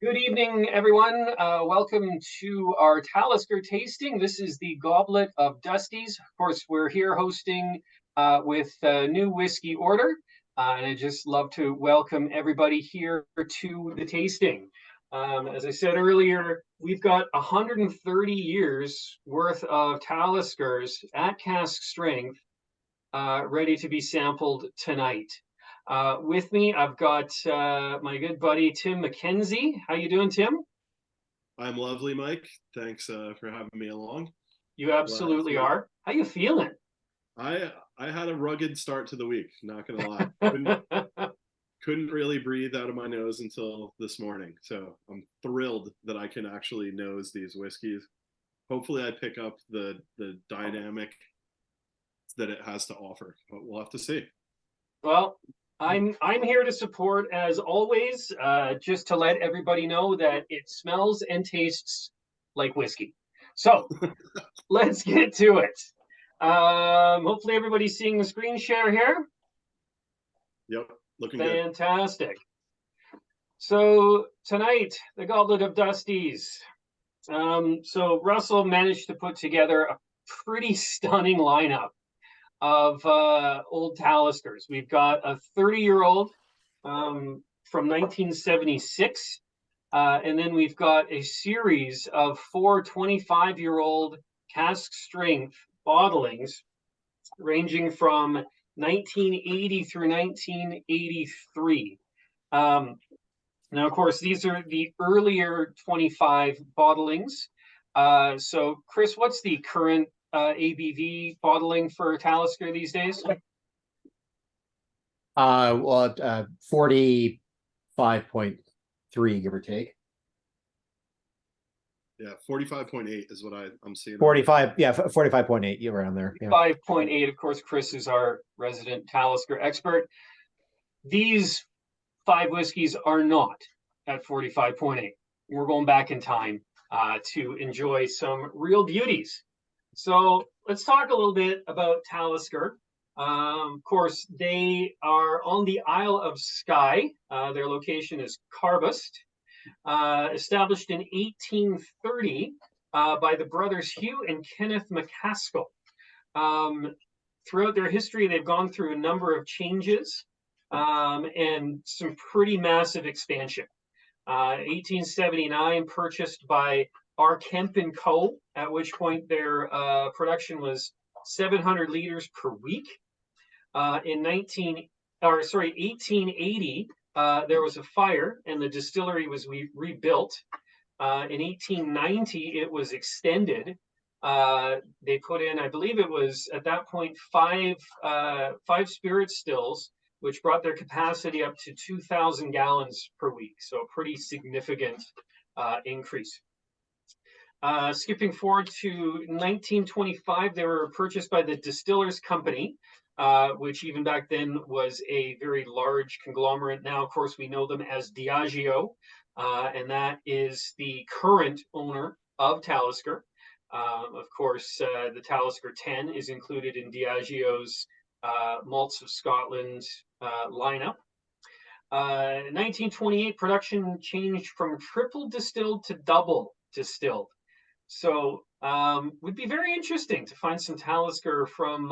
Good evening, everyone. Welcome to our Talisker tasting. This is the Goblet of Dusties. Of course, we're here hosting with New.Whiskyorder. And I just love to welcome everybody here to the tasting. As I said earlier, we've got 130 years worth of Taliskers at cask strength ready to be sampled tonight. With me, I've got my good buddy Tim MacKenzie. How you doing, Tim? I'm lovely, Myke. Thanks for having me along. You absolutely are. How you feeling? I had a rugged start to the week. Not gonna lie, couldn't really breathe out of my nose until this morning. So I'm thrilled that I can actually nose these whiskeys. Hopefully, I pick up the dynamic that it has to offer, but we'll have to see. Well, I'm here to support as always. Just to let everybody know that it smells and tastes like whiskey. So let's get to it. Hopefully everybody's seeing the screen share here. Yep, looking good. Fantastic. So tonight, the Goblet of Dusties. So Russell managed to put together a pretty stunning lineup of old Taliskers. We've got a 30-year-old from 1976, and then we've got a series of 4 25-year-old cask strength bottlings ranging from 1980 through 1983. Now, of course, these are the earlier 25 bottlings. So, Chris, what's the current ABV bottling for Talisker these days? 45.3, give or take. Yeah, 45.8 is what I'm seeing. 45, yeah, 45.8, you're around there. Yeah. 5.8, of course, Chris is our resident Talisker expert. These 5 whiskeys are not at 45.8. We're going back in time to enjoy some real beauties. So let's talk a little bit about Talisker. Of course, they are on the Isle of Skye. Their location is Carbist. Established in 1830 by the brothers Hugh and Kenneth McCaskill. Throughout their history, they've gone through a number of changes and some pretty massive expansion. 1879, purchased by R. Kemp & Co., at which point their production was 700 liters per week. In 1880, there was a fire and the distillery was rebuilt. In 1890, it was extended. They put in, I believe it was at that point, five spirit stills, which brought their capacity up to 2,000 gallons per week. So a pretty significant increase. Skipping forward to 1925, they were purchased by the Distillers Company, which even back then was a very large conglomerate. Now, of course, we know them as Diageo, and that is the current owner of Talisker. Of course, the Talisker 10 is included in Diageo's Malts of Scotland lineup. In 1928, production changed from triple distilled to double distilled. So would be very interesting to find some Talisker from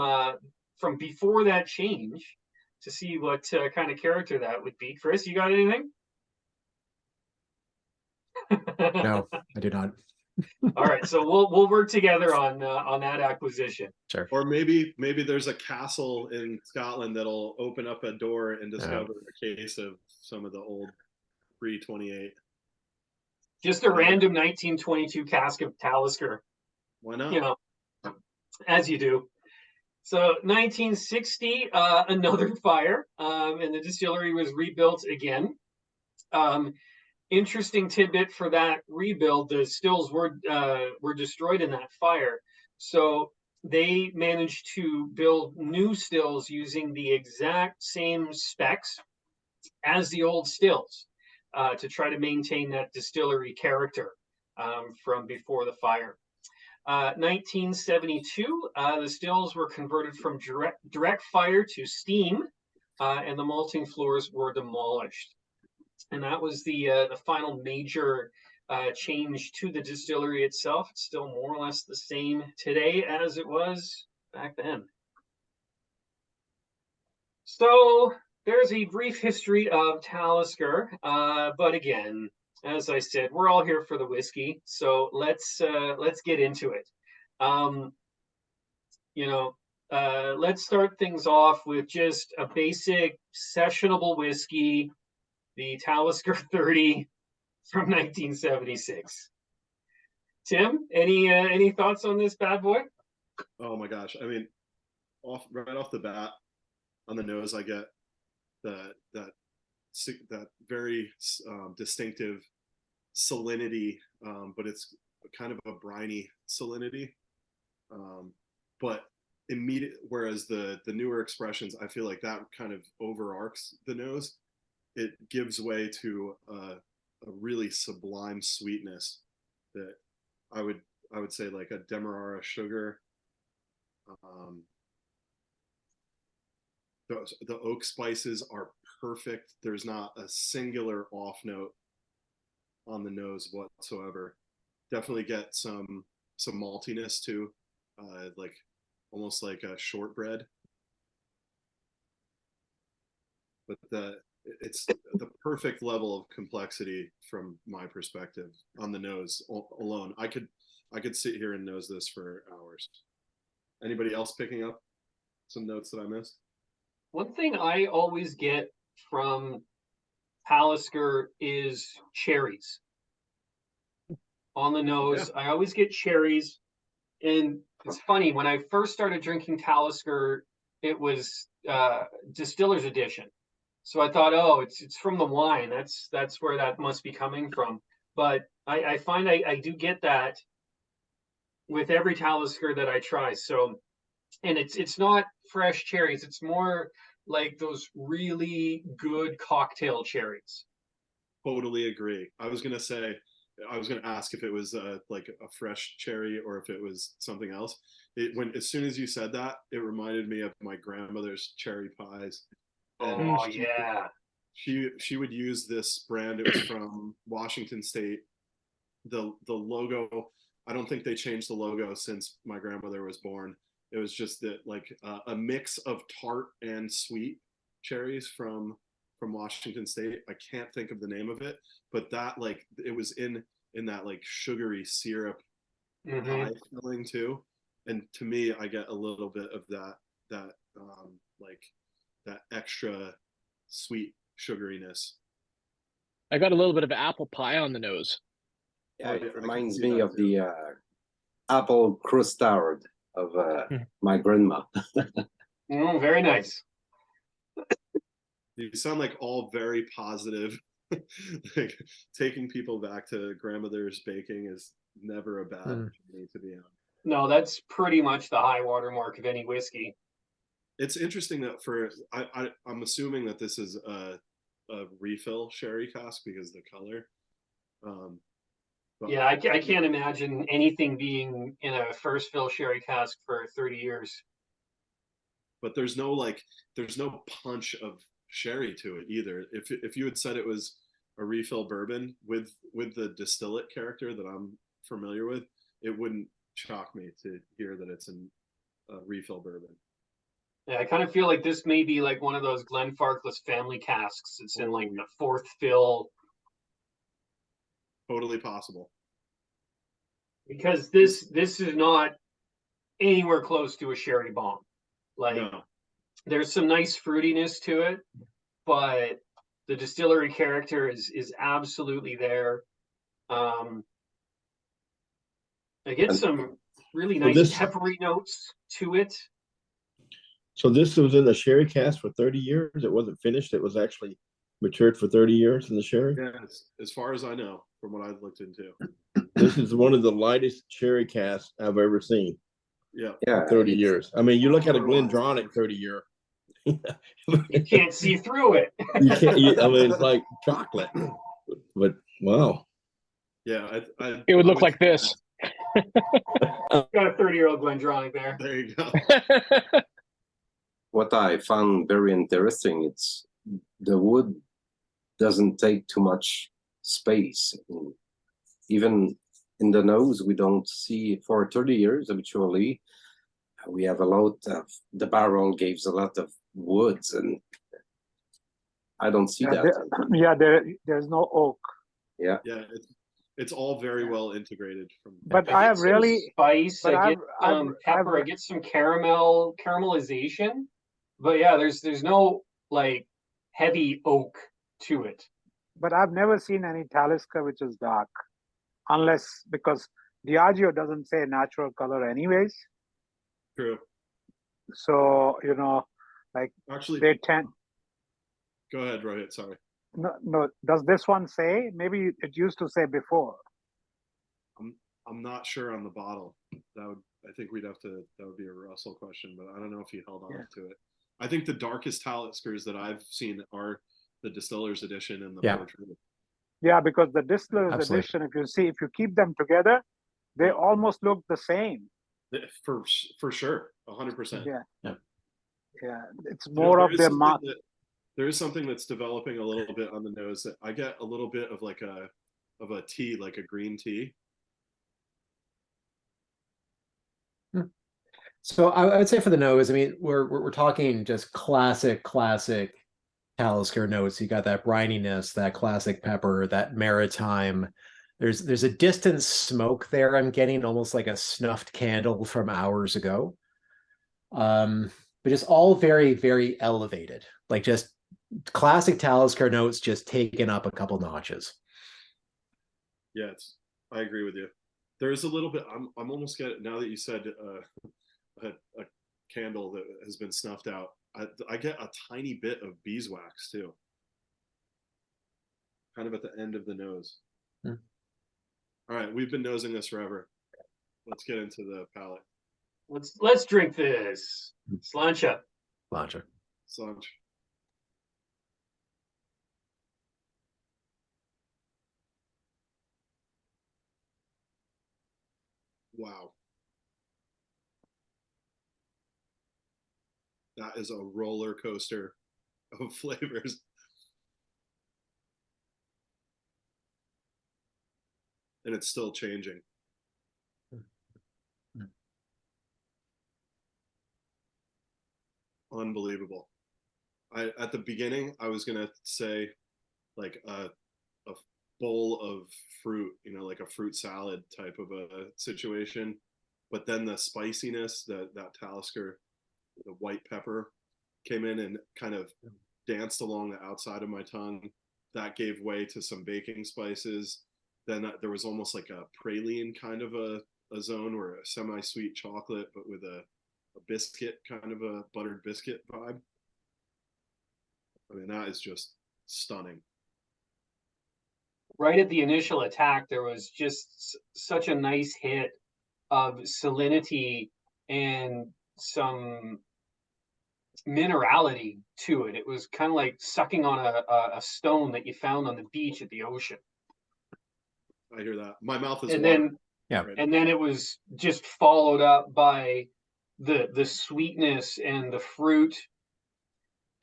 before that change to see what kind of character that would be. Chris, you got anything? No, I do not. All right, so we'll work together on that acquisition. Sure. Or maybe there's a castle in Scotland that'll open up a door and discover a case of some of the old pre-28. Just a random 1922 cask of Talisker. Why not? You know, as you do. So 1960, another fire, and the distillery was rebuilt again. Interesting tidbit for that rebuild: the stills were destroyed in that fire, so they managed to build new stills using the exact same specs as the old stills to try to maintain that distillery character from before the fire. 1972, the stills were converted from direct fire to steam, and the malting floors were demolished. And that was the final major change to the distillery itself. It's still more or less the same today as it was back then. So there's a brief history of Talisker, but again, as I said, we're all here for the whiskey, so let's get into it. Let's start things off with just a basic sessionable whiskey, the Talisker 30 from 1976. Tim, any thoughts on this bad boy? Oh my gosh! I mean, right off the bat, on the nose, I get that very distinctive salinity, but it's kind of a briny salinity. But immediate, whereas the newer expressions, I feel like that kind of overarcs the nose. It gives way to a really sublime sweetness that I would say like a Demerara sugar. The oak spices are perfect. There's not a singular off note on the nose whatsoever. Definitely get some maltiness too, like almost like a shortbread. But it's the perfect level of complexity from my perspective on the nose alone. I could sit here and nose this for hours. Anybody else picking up some notes that I missed? One thing I always get from Talisker is cherries on the nose. Yeah. I always get cherries, and it's funny, when I first started drinking Talisker, it was Distiller's Edition. So I thought, oh, it's from the wine. That's where that must be coming from. But I find I do get that with every Talisker that I try. So, and it's not fresh cherries. It's more like those really good cocktail cherries. Totally agree. I was gonna ask if it was like a fresh cherry or if it was something else. As soon as you said that, it reminded me of my grandmother's cherry pies. And yeah. She would use this brand. It was from Washington State. The logo, I don't think they changed the logo since my grandmother was born. It was just that like a mix of tart and sweet cherries from Washington State. I can't think of the name of it, but that like it was in that like sugary syrup pie filling too. And to me, I get a little bit of that like that extra sweet sugariness. I got a little bit of apple pie on the nose. Yeah, it reminds me of the apple custard of my grandma. Very nice. You sound like all very positive. Like taking people back to grandmother's baking is never a bad journey to be on. No, that's pretty much the high water mark of any whiskey. It's interesting that I'm assuming that this is a refill sherry cask because of the color. Yeah, I can't imagine anything being in a first fill sherry cask for 30 years. But there's no punch of sherry to it either. If you had said it was a refill bourbon with the distillate character that I'm familiar with, it wouldn't shock me to hear that it's a refill bourbon. Yeah, I kind of feel like this may be like one of those Glenfarclas family casks. It's in like the fourth fill. Totally possible. Because this is not anywhere close to a sherry bomb. Like no. There's some nice fruitiness to it, but the distillery character is absolutely there. I get some really nice peppery notes to it. So this was in the sherry cask for 30 years. It wasn't finished. It was actually matured for 30 years in the sherry. Yeah, as far as I know, from what I've looked into. This is one of the lightest sherry casks I've ever seen. Yeah. 30 years. I mean, you look at a Glendronach 30 year. You can't see through it. You can't. I mean, it's like chocolate. But wow. Yeah, it would look like this. Got a 30-year-old Glendronach there. There you go. What I found very interesting, it's the wood doesn't take too much space. Even in the nose, we don't see for 30 years habitually. We have a lot of the barrel gives a lot of woods, and I don't see that. There's no oak. Yeah, it's all very well integrated from. But I I get have some really spice. but I get I've- some pepper. I get some caramelization. But yeah, there's no like heavy oak to it. but I've never seen any Talisker which is dark, unless because Diageo doesn't say natural color anyways. True. So like Actually, they tend. go ahead, Rohit. Sorry. No. Does this one say? Maybe it used to say before. I'm not sure on the bottle. I think that would be a Russell question, but I don't know if he held on to it. I think the darkest Taliskers that I've seen are the Distiller's Edition and the Portrait. Yeah, because the Distiller's Absolutely. Edition, if you keep them together, they almost look the same. For sure, 100%. Yeah. It's more of their mouth. There is something that's developing a little bit on the nose that I get a little bit of like a tea, like a green tea. So I would say for the nose, I mean, we're talking just classic Talisker notes. You got that brininess, that classic pepper, that maritime. There's a distant smoke there I'm getting, almost like a snuffed candle from hours ago. But it's all very, very elevated. Like just classic Talisker notes just taken up a couple notches. Yeah, I agree with you. There is a little bit. I'm almost getting, now that you said a candle that has been snuffed out. I get a tiny bit of beeswax too, kind of at the end of the nose. All right, we've been nosing this forever. Let's get into the palate. Let's drink this. Slancha. Launcher. Slanch. Wow. That is a roller coaster of flavors. And it's still changing. Unbelievable. At the beginning, I was gonna say like a bowl of fruit, like a fruit salad type of a situation. But then the spiciness, that Talisker, the white pepper, came in and kind of danced along the outside of my tongue. That gave way to some baking spices. Then there was almost like a praline kind of a zone, or a semi-sweet chocolate, but with a biscuit, kind of a buttered biscuit vibe. I mean, that is just stunning. Right at the initial attack, there was just such a nice hit of salinity and some minerality to it. It was kind of like sucking on a stone that you found on the beach at the ocean. I hear that. My mouth is And watering. and then it was just followed up by the sweetness and the fruit,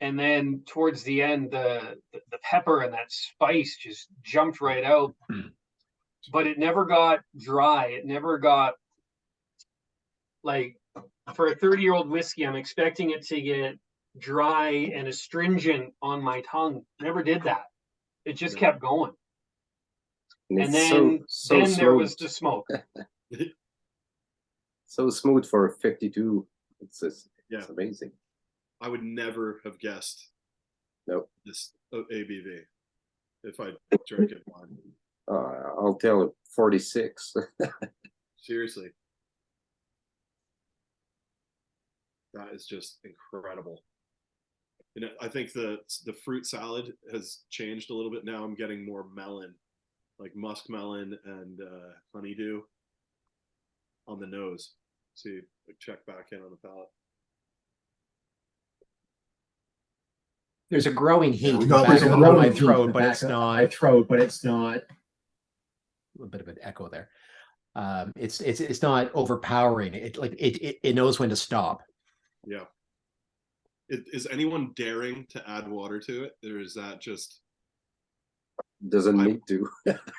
and then towards the end the pepper and that spice just jumped right out. But it never got dry. It never got, like, for a 30-year-old whiskey, I'm expecting it to get dry and astringent on my tongue. Never did that. It just kept going. And then there was the smoke. So smooth for 52. It's amazing. I would never have guessed this ABV if I drank it blind. I'll tell it 46. Seriously. That is just incredible. I think the fruit salad has changed a little bit. Now I'm getting more melon, like muskmelon and honeydew on the nose. See, check back in on the palate. There's a growing heat in the There's back a of growing my heat throat, in but the it's back of not. my throat, but it's not. A little bit of an echo there. It's not overpowering. It knows when to stop. Yeah. Is anyone daring to add water to it, or is that just doesn't need to.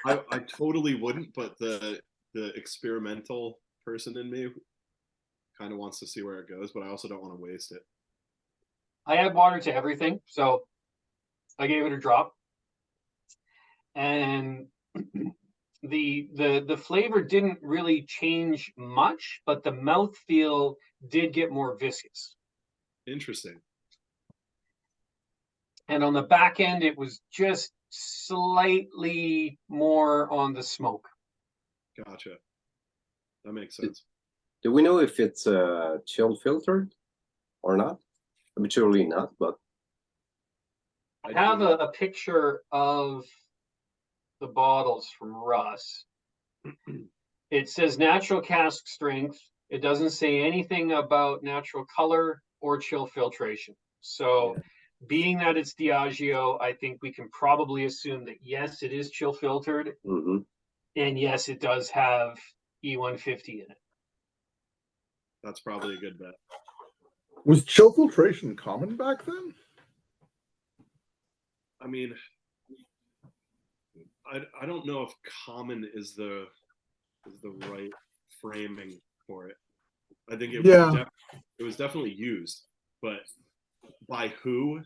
I totally wouldn't, but the experimental person in me kind of wants to see where it goes, but I also don't want to waste it. I add water to everything, so I gave it a drop, and the flavor didn't really change much, but the mouthfeel did get more viscous. Interesting. And on the back end, it was just slightly more on the smoke. Gotcha. That makes sense. Do we know if it's chill filtered or not? I mean, surely not, but I have a picture of the bottles from Russ. It says natural cask strength. It doesn't say anything about natural color or chill filtration. So being that it's Diageo, I think we can probably assume that yes, it is chill filtered. And yes, it does have E150 in it. That's probably a good bet. Was chill filtration common back then? I mean, I don't know if common is the right framing for it. I think it was definitely used, but by who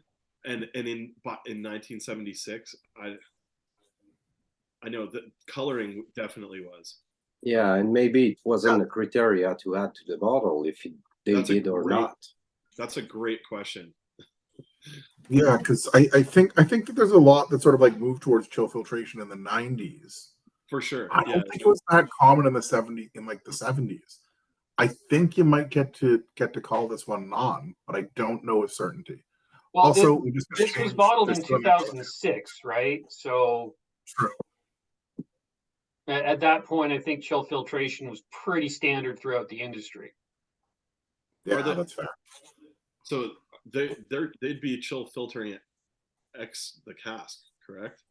and in 1976, I know that coloring definitely was. yeah, and maybe it wasn't a criteria to add to the bottle if they did or not. That's a great question. Yeah, because I think that there's a lot that sort of like moved towards chill filtration in the 90s. For sure. I don't think it was that common in the 70s, in like the 70s. I think you might get to call this one non, but I don't know with certainty. Well, also, this was bottled in 2006, right? So true. At that point, I think chill filtration was pretty standard throughout the industry. Yeah, that's fair. So they'd be chill filtering it the cask, correct?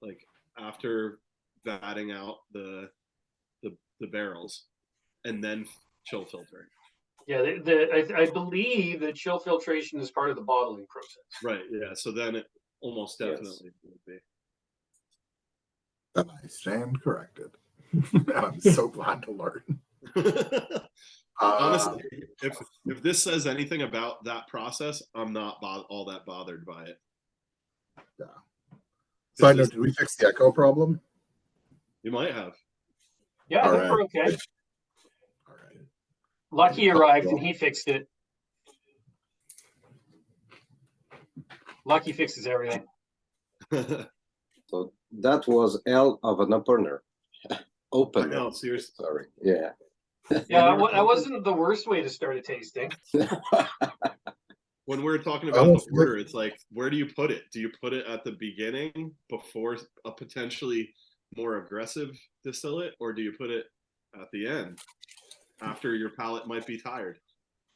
Like after vatting out the barrels and then chill filtering. Yeah, I believe that chill filtration is part of the bottling process. Right. Yeah. So then it almost definitely would be. And I stand corrected. And I'm so glad to learn. Honestly, if this says anything about that process, I'm not all that bothered by it. Yeah. Side note, did we fix the echo problem? You might have. Yeah, I think we're okay. All right. Lucky arrived and he fixed it. Lucky fixes everything. So that was L of an opener. Opener. No, seriously. Sorry. Yeah. Yeah, that wasn't the worst way to start a tasting. When we're talking about the order, it's like, where do you put it? Do you put it at the beginning before a potentially more aggressive distillate, or do you put it at the end after your palate might be tired?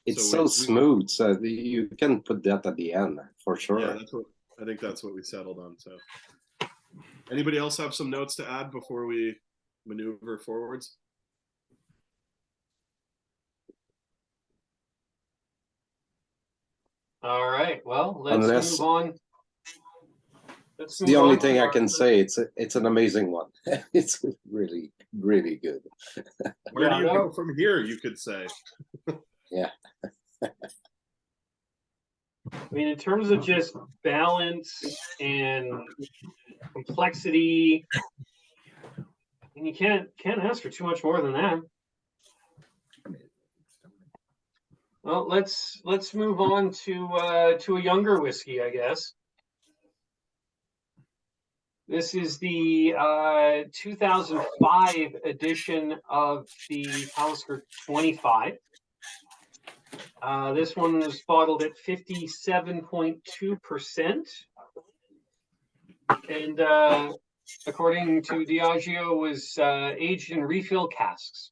It's so smooth, so you can put that at the end for sure. Yeah, I think that's what we settled on. So, anybody else have some notes to add before we maneuver forwards? All right. Well, let's move on. It's the only thing I can say. It's an amazing one. It's really, really good. Where do you go from here? You could say. Yeah. I mean, in terms of just balance and complexity, and you can't ask for too much more than that. Well, let's move on to a younger whiskey, I guess. This is the 2005 edition of the Talisker 25. This one was bottled at 57.2%. And according to Diageo, was aged in refill casks.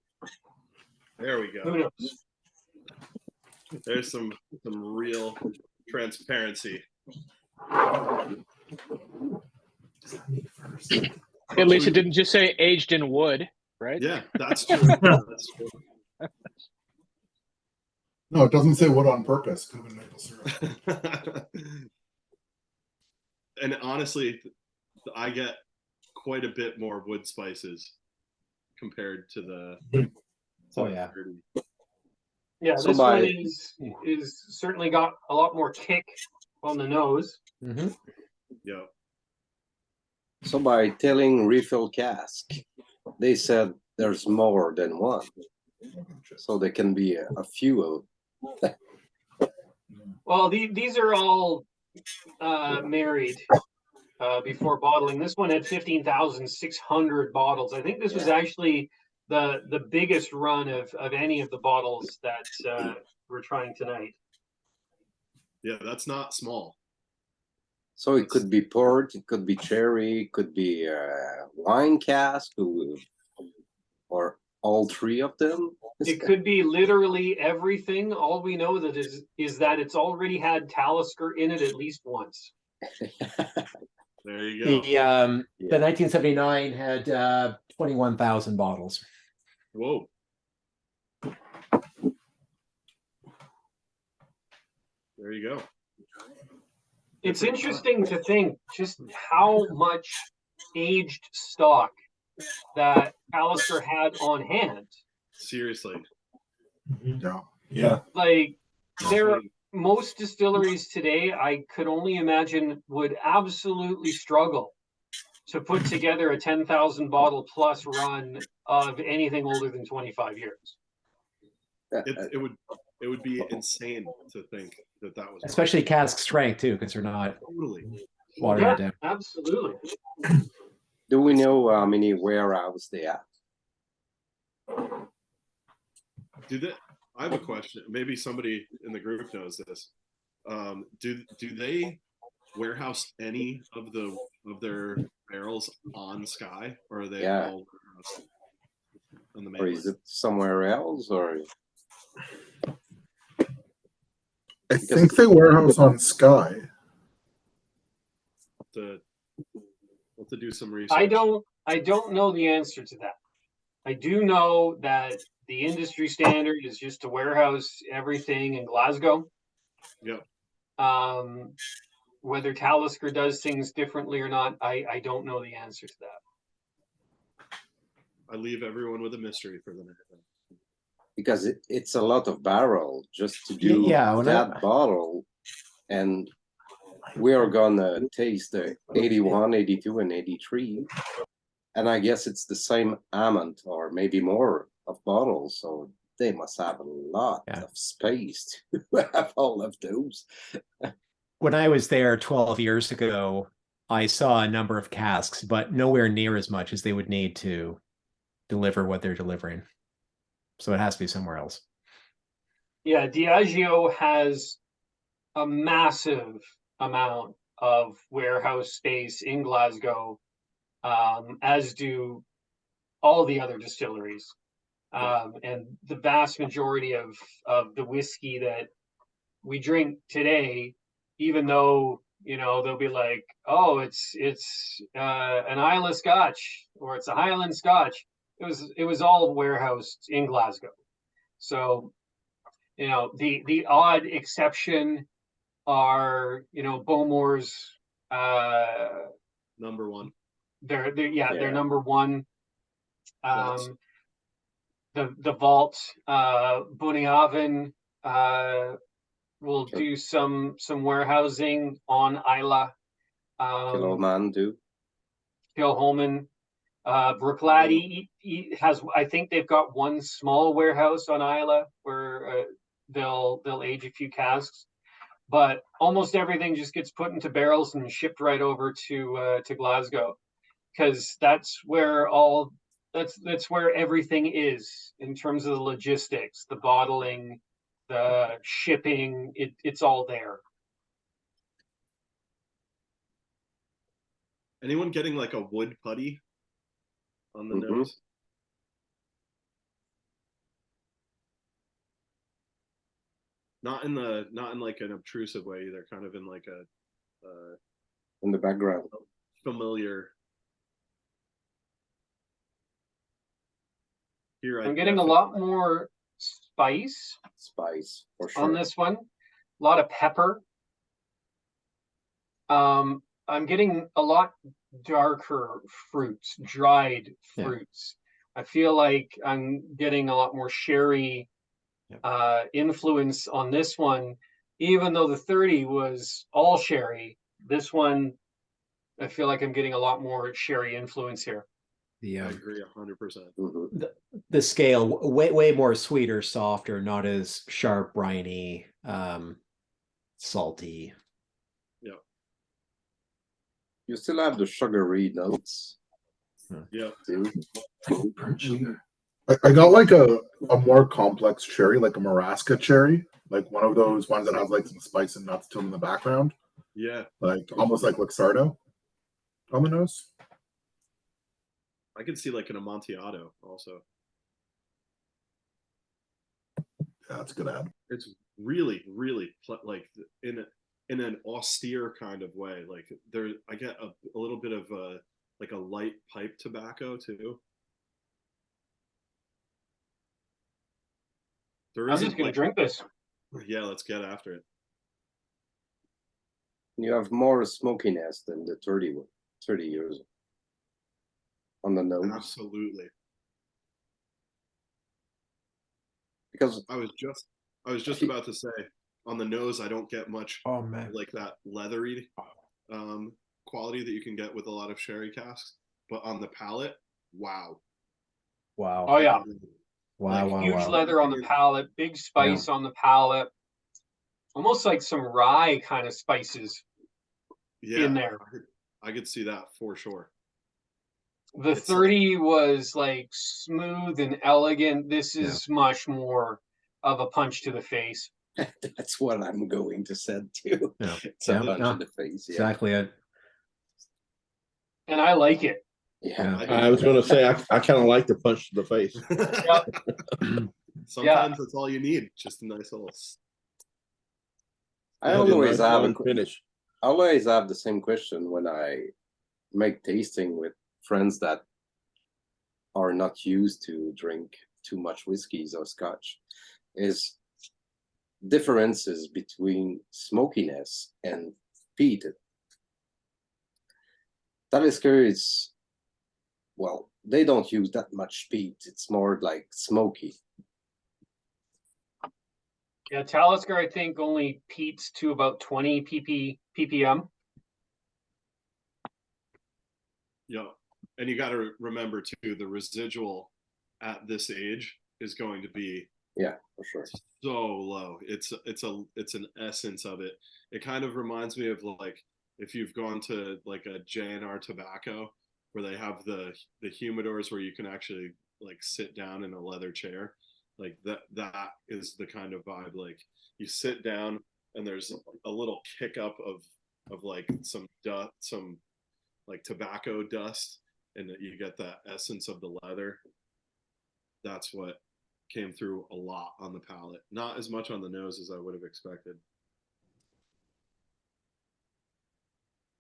There we go. Who knows? There's some real transparency. At least it didn't just say aged in wood, right? Yeah, that's true. That's true. No, it doesn't say wood on purpose. Could have been maple syrup. And honestly, I get quite a bit more wood spices compared to the. Oh, yeah. 30. Yeah, So this by- one is certainly got a lot more kick on the nose. Mm-hmm. Yeah. So by telling refill cask, they said there's more than one. So there can be a few. Well, these are all married before bottling. This one had 15,600 bottles. I think this was actually the biggest run of any of the bottles that we're trying tonight. Yeah, that's not small. So it could be port, it could be cherry, it could be wine cask, or all three of them. It could be literally everything. All we know that is that it's already had Talisker in it at least once. There you go. The 1979 had 21,000 bottles. Whoa. There you go. It's interesting to think just how much aged stock that Talisker had on hand. Seriously. Yeah. Like most distilleries today, I could only imagine would absolutely struggle to put together a 10,000 bottle plus run of anything older than 25 years. It would be insane to think that was Especially cask strength too, because they're not totally watered down. Absolutely. Do we know how many warehouses they have? I have a question. Maybe somebody in the group knows this. Do they warehouse any of their barrels on Sky, or are they all warehoused on the Or mainland? is it somewhere else? Or I think they warehouse on Sky. We'll have to do some research. I don't know the answer to that. I do know that the industry standard is just to warehouse everything in Glasgow. Yep. Whether Talisker does things differently or not, I don't know the answer to that. I leave everyone with a mystery for the next time. because it's a lot of barrel just to do that bottle, and we are gonna taste the 81, 82, and 83, and I guess it's the same amount or maybe more of bottles, so they must have a lot of space to have all of those. When I was there 12 years ago, I saw a number of casks, but nowhere near as much as they would need to deliver what they're delivering. So it has to be somewhere else. Yeah, Diageo has a massive amount of warehouse space in Glasgow, as do all the other distilleries. And the vast majority of the whiskey that we drink today, even though, you know, they'll be like, oh, it's an Islay Scotch or it's a Highland Scotch. It was all warehoused in Glasgow. So, you know, the odd exception are, you know, Bowmore's number one. They're number one. The vault, Bunyaven will do some warehousing on Islay. Kilholman do. Kilholman. Brooklady has, I think they've got one small warehouse on Islay where they'll age a few casks, but almost everything just gets put into barrels and shipped right over to Glasgow, because that's where everything is in terms of the logistics, the bottling, the shipping. It's all there. Anyone getting like a wood putty on the nose? Not in like an obtrusive way either, kind of in like a in the background. Familiar. Here I'm getting a lot more spice. Spice for sure. On this one. A lot of pepper. I'm getting a lot darker fruits, dried Yeah. fruits. I feel like I'm getting a lot more sherry influence on this one, even though the 30 was all sherry. This one, I feel like I'm getting a lot more sherry influence here. The I agree 100%. the scale way more sweeter, softer, not as sharp, briny, salty. Yeah. You still have the sugary notes. Yeah. Too. I got like a more complex cherry, like a Marasca cherry, like one of those ones that has like some spice and nuts to them in the background, Yeah. like almost like Luxardo on the nose. I could see like an Amontillado also. Yeah, that's a good ad. It's really, really like in an austere kind of way. Like there, I get a little bit of like a light pipe tobacco too. There I'm isn't just gonna like, drink this. yeah, let's get after it. You have more smokiness than the 30 years on the nose. Absolutely. Because I was just about to say on the nose I don't get much Oh man. like that leathery quality that you can get with a lot of sherry casks, but on the palate, wow. Wow. Oh yeah, Wow, like, wow, huge wow. leather on the palate, big spice on the palate, almost like some rye kind of spices Yeah, in there. I could see that for sure. The It's 30 was like smooth and elegant. This is much more of a punch to the face. that's what I'm going to say too. Yeah. It's a Yeah, punch no, in the face. Yeah. exactly it. And I like it. Yeah. I was going to say, I kind of like the punch to the face. Sometimes that's all you need, just a nice little. I Have a always nice have long finish. I always have the same question when I make tasting with friends that are not used to drink too much whiskeys or scotch, is differences between smokiness and peat. Talisker is, well, they don't use that much peat. It's more like smoky. Yeah, Talisker, I think, only peats to about 20 ppm. Yeah, and you got to remember too, the residual at this age is going to be Yeah, for sure. so low. It's an essence of it. It kind of reminds me of like if you've gone to like a J&R Tobacco where they have the humidors where you can actually like sit down in a leather chair. Like that is the kind of vibe. Like you sit down and there's a little kick up of like some like tobacco dust, and you get that essence of the leather. That's what came through a lot on the palate. Not as much on the nose as I would have expected.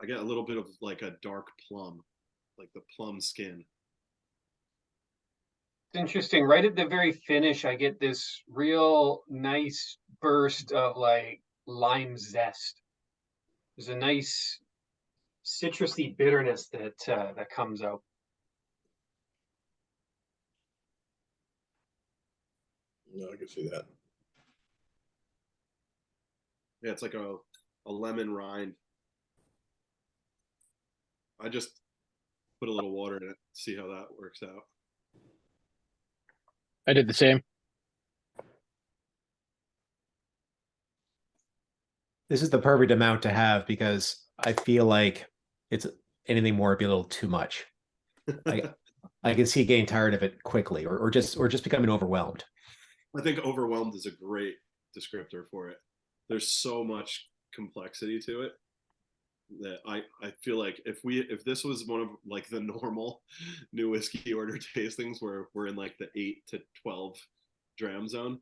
I get a little bit of like a dark plum, like the plum skin. It's interesting. Right at the very finish, I get this real nice burst of like lime zest. There's a nice citrusy bitterness that comes out. No, I can see that. Yeah, it's like a lemon rind. I just put a little water in it, see how that works out. I did the same. This is the perfect amount to have because I feel like it's anything more would be a little too much. I can see getting tired of it quickly or just becoming overwhelmed. I think overwhelmed is a great descriptor for it. There's so much complexity to it that I feel like if this was one of like the normal New Whiskey Order tastings where we're in like the 8 to 12 dram zone,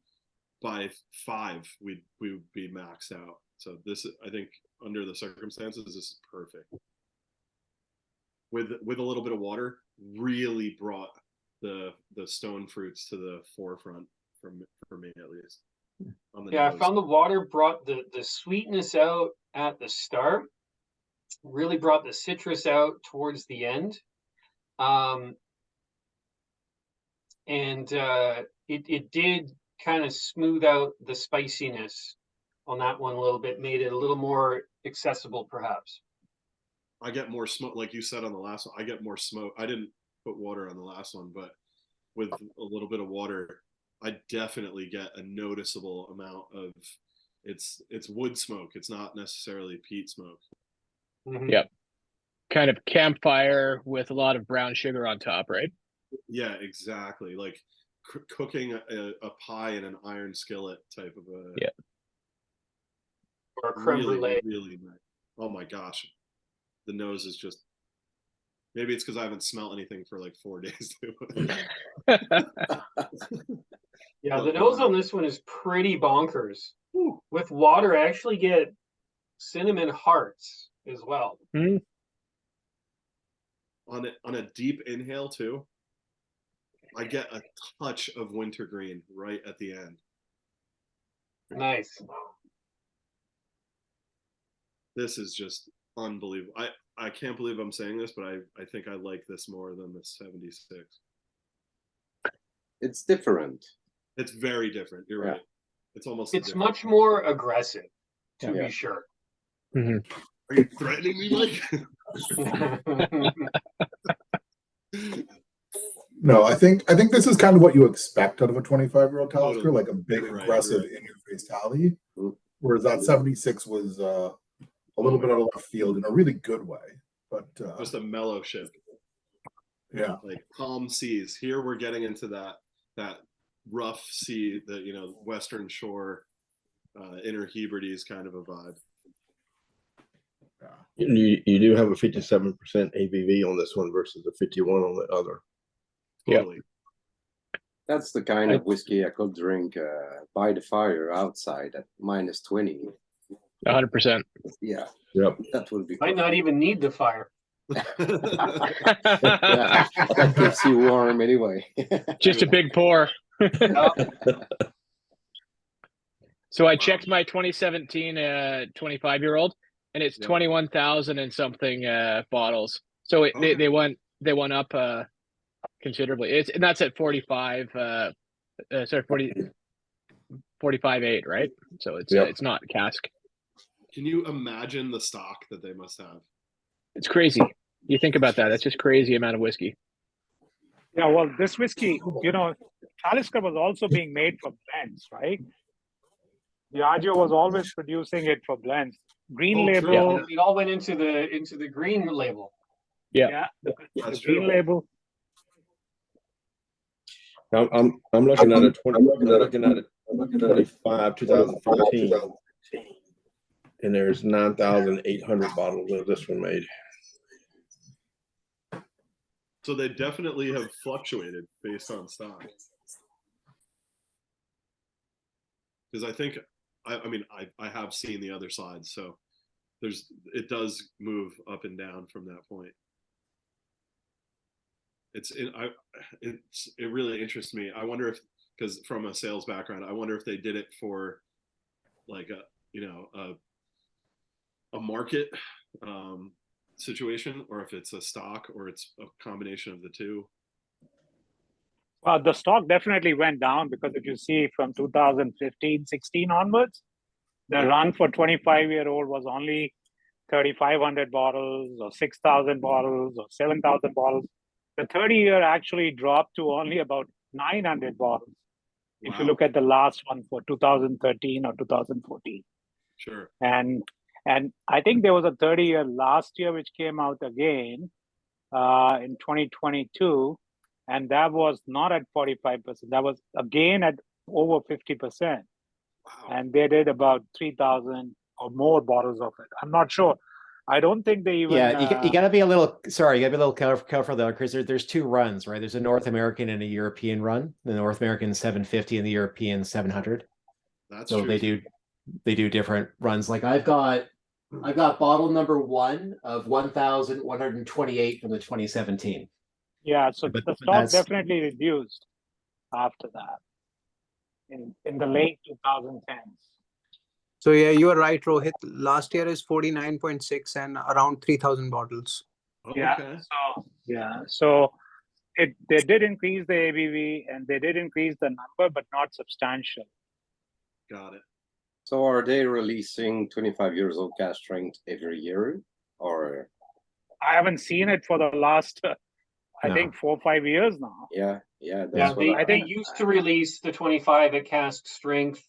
by 5 we would be maxed out. So this, I think, under the circumstances, this is perfect. With a little bit of water, really brought the stone fruits to the forefront for me at least. On the Yeah, nose. I found the water brought the sweetness out at the start, really brought the citrus out towards the end. It did kind of smooth out the spiciness on that one a little bit, made it a little more accessible, perhaps. I get more smoke, like you said on the last one. I get more smoke. I didn't put water on the last one, but with a little bit of water, I definitely get a noticeable amount of it's wood smoke. It's not necessarily peat smoke. Mhm. Yep. Kind of campfire with a lot of brown sugar on top, right? Yeah, exactly. Like cooking a pie in an iron skillet type of a. Yeah. Or a creme Really, brulee. really nice. Oh my gosh, the nose is just. Maybe it's because I haven't smelled anything for like 4 days. Yeah, the nose on this one is pretty bonkers. With water, I actually get cinnamon hearts as well. Mm. On a deep inhale too, I get a touch of wintergreen right at the end. Nice. This is just unbelievable. I can't believe I'm saying this, but I think I like this more than the 76. It's different. It's very different. You're Yeah. right. It's almost. It's different. much more aggressive, to Yeah. be sure. Mhm. Are you threatening me, Mike? No, I think this is kind of what you expect out of a 25-year-old Talisker, Totally. like a big, You're right, aggressive, you're right. in-your-face tally. Mm. Whereas that 76 was a little bit out of left field in a really good way. But Just a mellow ship. yeah, Like calm seas. Here we're getting into that rough sea, the Western Shore, Inner Hebrides kind of a vibe. You do have a 57% ABV on this one versus a 51 on the other. Totally. That's the kind of whiskey I could drink by the fire outside at -20. 100%. Yeah, Yep. that would be. Might not even need the fire. Yeah, that keeps you warm anyway. Just a big pour. Yeah. So I checked my 2017 25-year-old, and it's Yeah. 21,000 and something bottles. So Okay. they went up considerably. And that's at 45 45.8, right? So it's not cask. Can you imagine the stock that they must have? It's crazy. You think about that. That's just crazy amount of whiskey. Yeah, well, this whiskey, Talisker was also being made for blends, right? Diageo was always producing it for blends. Green label. Yeah, it all went into the green label. Yeah. The That's green true. label. I'm looking at a 20. I'm looking at a 25 2015, and there's 9,800 bottles of this one made. So they definitely have fluctuated based on stock. Because I think, I have seen the other side, so it does move up and down from that point. It really interests me. I wonder if, because from a sales background, I wonder if they did it for like a market situation, or if it's a stock, or it's a combination of the two. Well, the stock definitely went down because if you see from 2015-16 onwards, the run for 25-year-old was only 3,500 bottles or 6,000 bottles or 7,000 bottles. The 30-year actually dropped to only about 900 bottles. If you look at the last one for 2013 or 2014. Sure. And I think there was a 30-year last year which came out again in 2022, and that was not at 45%. That was again at over 50%. Wow. And they did about 3,000 or more bottles of it. I'm not sure. I don't think they even. Yeah, you got to be a little. Sorry, you got to be a little careful though, because there's two runs, right? There's a North American and a European run. The North American 750 and the European 700. That's so true. they do different runs. Like I've got bottle number 1 of 1,128 from the 2017. Yeah, so But the stock definitely reduced after that in the late 2010s. So yeah, you are right, Rohit. Last year is 49.6 and around 3,000 bottles. Yeah. Okay. So yeah. So they did increase the ABV and they did increase the number, but not substantial. Got it. So are they releasing 25 years old cask strength every year, or? I haven't seen it for the last, I No. think 4 or 5 years now. Yeah, Yeah, that's what I they think- used to release the 25 at cask strength,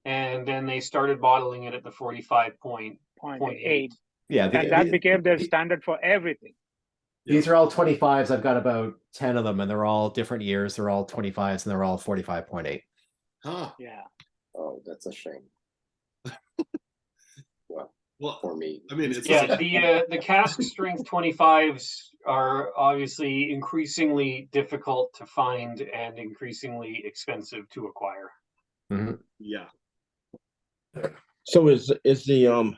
and then they started bottling it at the 45.8. 0.8. Yeah, And that became their standard for everything. these are all 25s. I've got about 10 of them, and they're all different years. They're all 25s, and they're all 45.8. Huh. Yeah. Oh, that's a shame. Well, For me. I mean, it's Yeah, like, the cask strength 25s are obviously increasingly difficult to find and increasingly expensive to acquire. yeah. So is the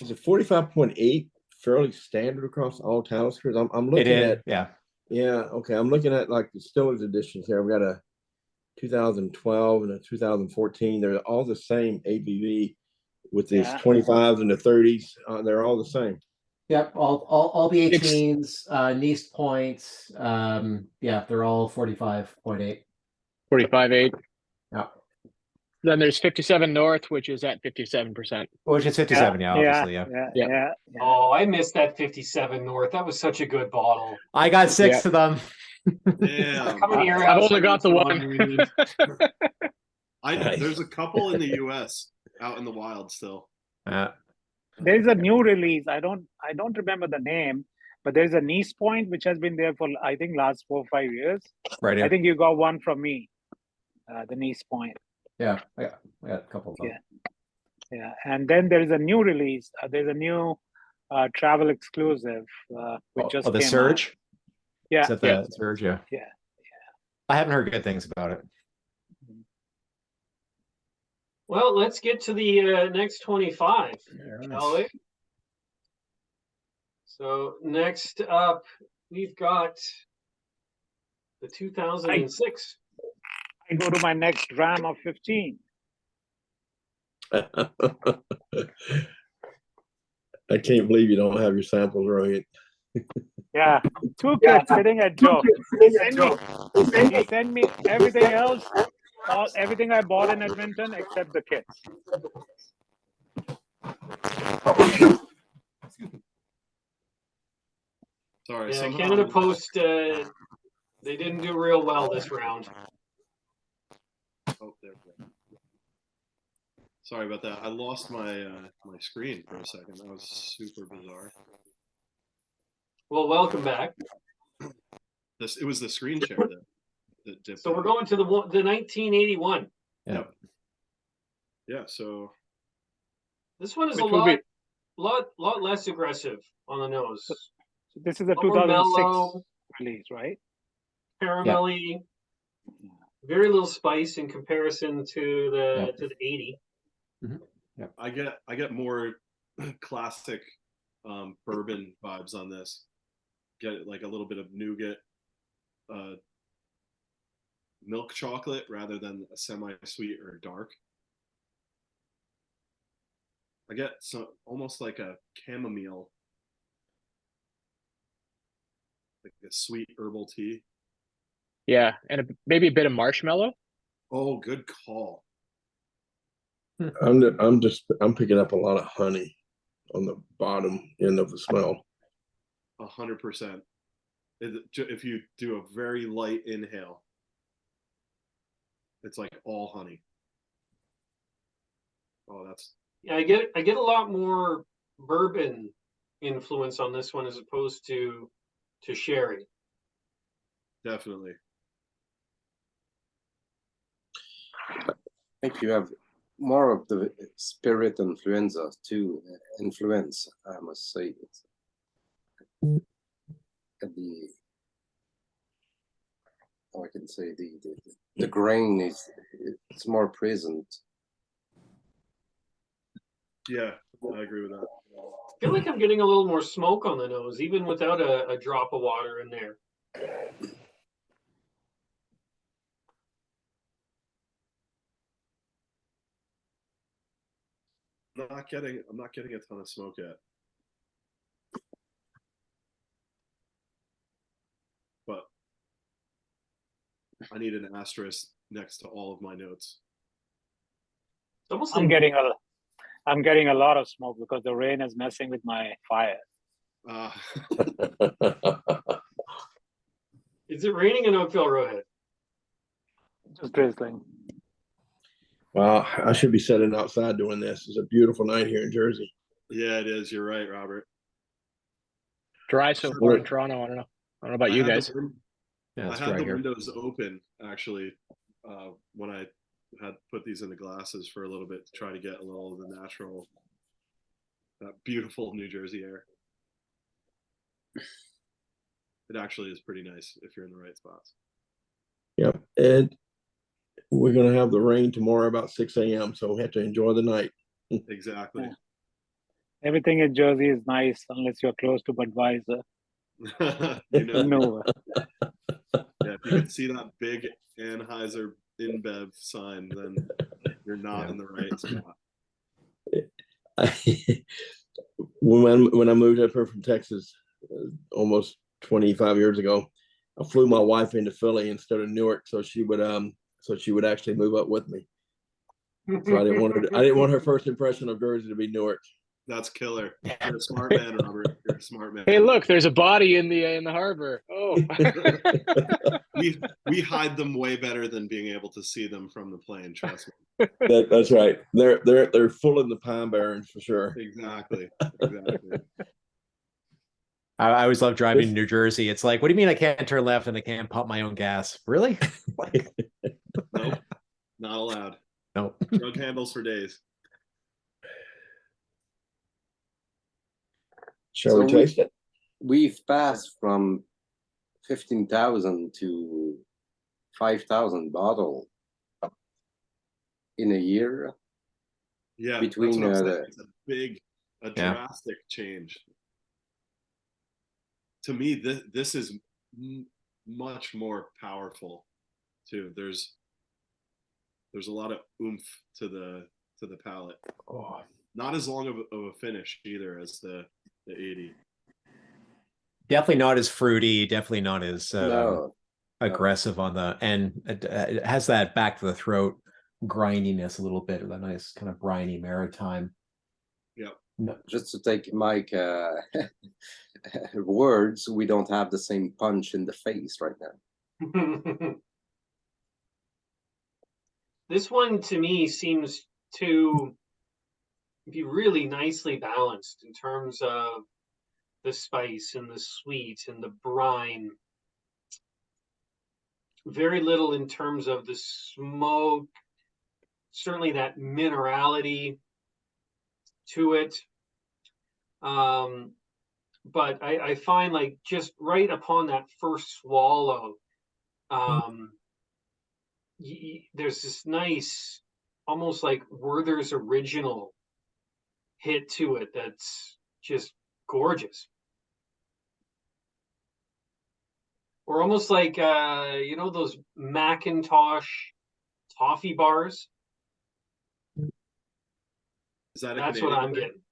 45.8 fairly standard across all Taliskers? I'm It looking is, at yeah. okay. I'm looking at like the Stiller's editions here. I've got a 2012 and a 2014. They're all the same ABV with these 25s and the 30s. They're all the same. Yep, all the 18s, Nice points. Yeah, they're all 45.8. 45.8. Yeah. Then there's 57 North, which is at 57%. Which is 57, yeah, obviously, Yeah. Oh, I missed that 57 North. That was such a good bottle. I got 6 of them. Yeah. Coming to your I've house only and got the look for one. Reed. Nice. There's a couple in the US out in the wild still. There is a new release. I don't remember the name, but there's a Nice Point which has been there for I think last 4 or 5 years. Right here. I think you got one from me, the Nice Point. Yeah, I got a couple of them. Yeah, and then there is a new release. There's a new travel exclusive which just the came Surge? out. Yeah, Is that the Surge? Yeah. Yeah. I haven't heard good things about it. Well, let's get to the next 25, shall we? So next up, we've got the 2006. I go to my next ram of 15. I can't believe you don't have your samples right. Yeah, 2 kids sitting at Joe. Send me everything else, everything I bought in Edmonton except the kits. Sorry. Yeah, somehow- Canada Post, they didn't do real well this round. Oh, there we go. Sorry about that. I lost my my screen for a second. That was super bizarre. Well, welcome back. It was the screen share that dipped. So we're going to the 1981. Yeah. Yeah. So This one is Which a will be- lot less aggressive on the nose. So this is a More 2006 mellow, release, right? caramelly, very little spice in comparison to the 80. I get more classic bourbon vibes on this. Get like a little bit of nougat, milk chocolate rather than a semi-sweet or dark. I get almost like a chamomile, like a sweet herbal tea. Yeah, and maybe a bit of marshmallow. Oh, good call. I'm picking up a lot of honey on the bottom end of the smell. 100%. If you do a very light inhale, it's like all honey. Oh, that's Yeah, I get a lot more bourbon influence on this one as opposed to sherry. definitely. I think you have more of the spirit influence, I must say. I can say the grain it's more present. Yeah, I agree with that. I feel like I'm getting a little more smoke on the nose, even without a drop of water in there. not getting a ton of smoke yet. But I need an asterisk next to all of my notes. It's almost I'm like getting a lot of smoke because the rain is messing with my fire. is it raining in Oakville, Rohit? Just drizzling. Well, I should be sitting outside doing this. It's a beautiful night here in Jersey. Yeah, it is. You're right, Robert. Dry so far in Toronto. I don't know. I don't know about you guys. Yeah, I it's had dry the here. windows open actually when I had put these in the glasses for a little bit to try to get a little of the natural, beautiful New Jersey air. It actually is pretty nice if you're in the right spots. Yep. And we're going to have the rain tomorrow about 6 a.m. So we have to enjoy the night. Exactly. Everything in Jersey is nice unless you're close to Budweiser. You know, No. yeah, if you can see that big Anheuser InBev sign, then you're not in the right spot. When I moved up here from Texas almost 25 years ago, I flew my wife into Philly instead of Newark, so she would actually move up with me. So I didn't want her first impression of Jersey to be Newark. That's killer. You're a smart man, Robert. You're a smart man. Hey, look, there's a body in the harbor. Oh, we hide them way better than being able to see them from the plane. Trust me. That's right. They're full in the Pine Barrens for sure. Exactly. I always love driving to New Jersey. It's like, what do you mean I can't turn left and I can't pump my own gas? Really? Nope. Not allowed. Nope. Drug handles for days. Shall we taste it? We've passed from 15,000 to 5,000 bottle in a year. Yeah, between it's a drastic change. To me, this is much more powerful too. There's a lot of oomph to the palate. Oh. Not as long of a finish either as the 80. Definitely not as fruity. Definitely not as No. aggressive on the end. It has that back to the throat grindiness a little bit, with a nice kind of briny maritime. Yep. No. Just to take Myke words, we don't have the same punch in the face right now. This one to me seems to be really nicely balanced in terms of the spice and the sweet and the brine. Very little in terms of the smoke, certainly that minerality to it. But I find, like, just right upon that first swallow, there's this nice, almost like Werther's original hit to it that's just gorgeous. Or almost like those Macintosh toffee bars. That's what I'm getting.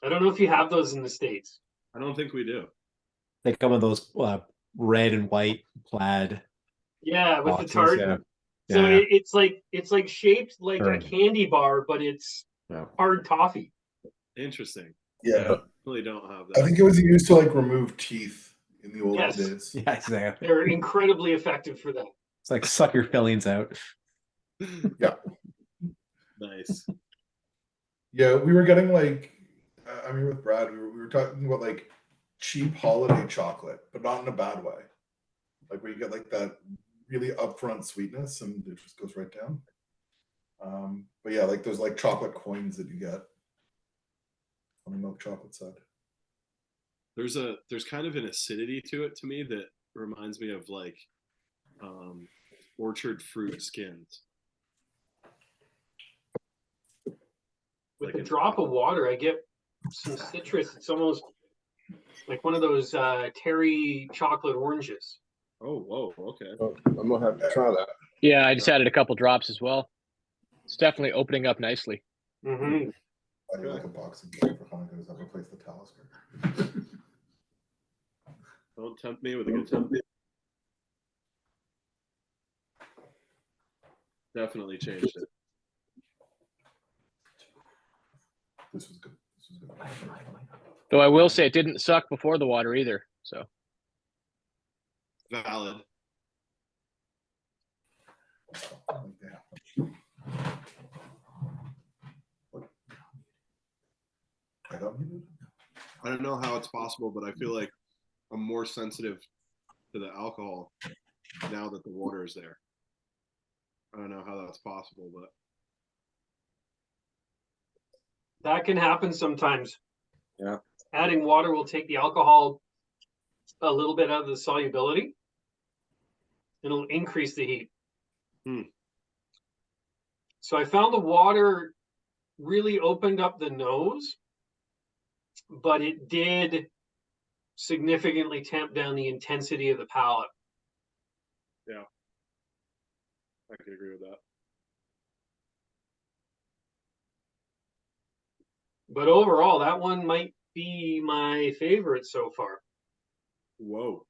I don't know if you have those in the States. I don't think we do. They come in those red and white plaid. Yeah, with boxes, the tart. yeah. So Yeah. it's like shaped like a candy bar, but it's hard toffee. Interesting. Yeah. Really don't have that. I think it was used to like remove teeth in the old days. Yeah, exactly. They're incredibly effective for that. It's like suck your fillings out. Yeah. Nice. Yeah, we were getting like, I mean, with Brad, we were talking about like cheap holiday chocolate, but not in a bad way. Like where you get like that really upfront sweetness and it just goes right down. But yeah, like those like chocolate coins that you get on the milk chocolate side. There's kind of an acidity to it to me that reminds me of like orchard fruit skins. With a drop of water, I get some citrus. It's almost like one of those Terry chocolate oranges. Oh, whoa, okay. I'm gonna have to try that. yeah, I just added a couple drops as well. It's definitely opening up nicely. Mm-hmm. I do like a boxing game for Hanukkah. I've replaced the Talisker. Don't tempt me with a good time. Definitely changed it. This was good. This was good. Though I will say it didn't suck before the water either. So Valid. I got muted. I don't know how it's possible, but I feel like I'm more sensitive to the alcohol now that the water is there. I don't know how that's possible, but That can happen sometimes. Yeah. Adding water will take the alcohol a little bit out of the solubility. It'll increase the heat. So I found the water really opened up the nose, but it did significantly tamp down the intensity of the palate. yeah, I can agree with that. But overall, that one might be my favorite so far. Whoa.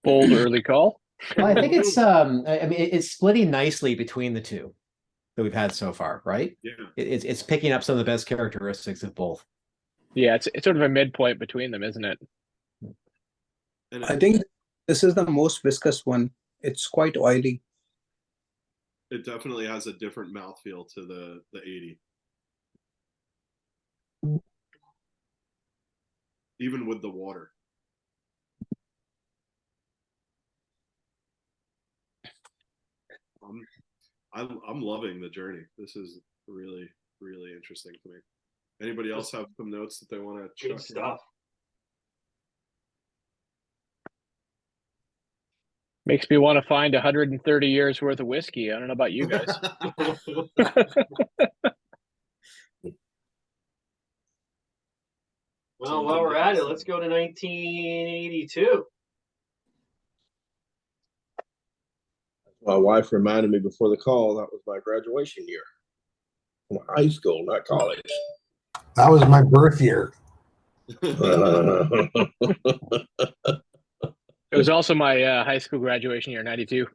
bold early call. Well, I think it's I mean it's splitting nicely between the two that we've had so far, right? Yeah. It's picking up some of the best characteristics of both. Yeah, it's sort of a midpoint between them, isn't it? And I think this is the most viscous one. It's quite oily. it definitely has a different mouthfeel to the 80. Even with the water. I'm loving the journey. This is really, really interesting to me. Anybody else have some notes that they want to Good chuck stuff. Makes me want to find 130 years worth of whiskey. I don't know about you guys. Well, while we're at it, let's go to 1982. My wife reminded me before the call that was my graduation year. High school, not college. That was my birth year. It was also my high school graduation year, 92.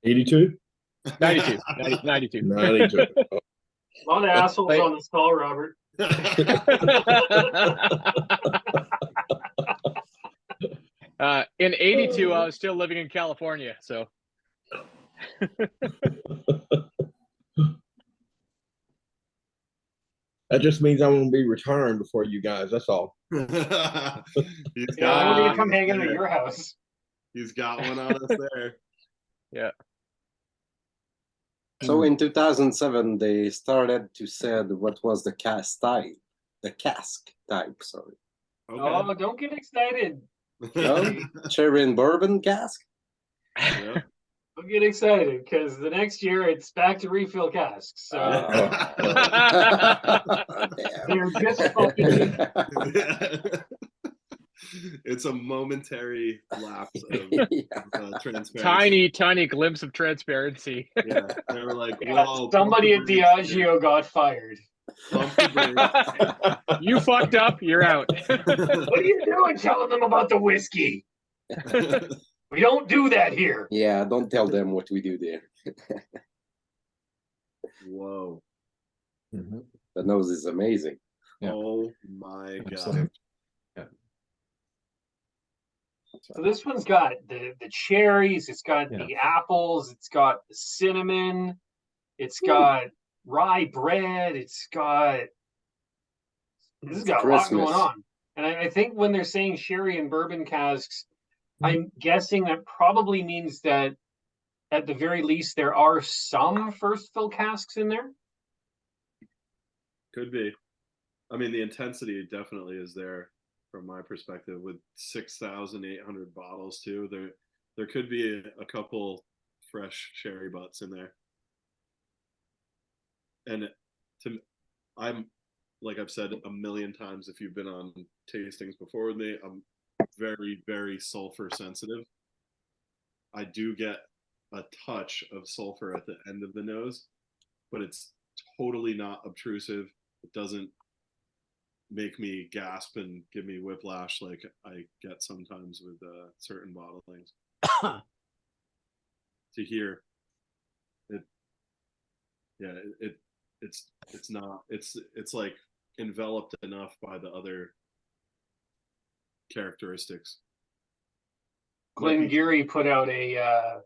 82? 92. 92. 92. A lot of assholes on this call, Robert. In 82, I was still living in California, so. That just means I'm going to be retiring before you guys. That's all. He's Yeah, got I one need to on come us hang out at there. your house. He's got one on us there. Yeah. So in 2007, they started to said what was the cask type, sorry. Okay. Oh, don't get excited. No? Cherry and bourbon cask? Yep. Don't get excited because the next year it's back to refill casks. So Damn. they're just fucking. It's a momentary lapse of Yeah. transparency. Tiny glimpse of transparency. Yeah, they were like, Yeah, "Whoa!" somebody at pump the brakes here. Diageo got fired. Pump the You fucked up, you're out. What are you doing telling them about the whiskey? brakes. We don't do that here. Yeah, don't tell them what we do there. Whoa! Mhm. The nose is amazing. Yeah. Oh my Absolutely. god! So this one's got the cherries, it's got the apples, it's got the cinnamon, it's got rye bread, this has got a lot Christmas. going on. And I think when they're saying sherry and bourbon casks, I'm guessing that probably means that at the very least there are some first fill casks in there. Could be. I mean, the intensity definitely is there from my perspective. With 6,800 bottles too, there could be a couple fresh sherry butts in there. And I'm like I've said a million times, if you've been on tastings before with me, I'm very, very sulfur sensitive. I do get a touch of sulfur at the end of the nose, but it's totally not obtrusive. It doesn't make me gasp and give me whiplash like I get sometimes with certain bottlings. To hear it, yeah, it's not, it's like enveloped enough by the other characteristics. Glengarry put out a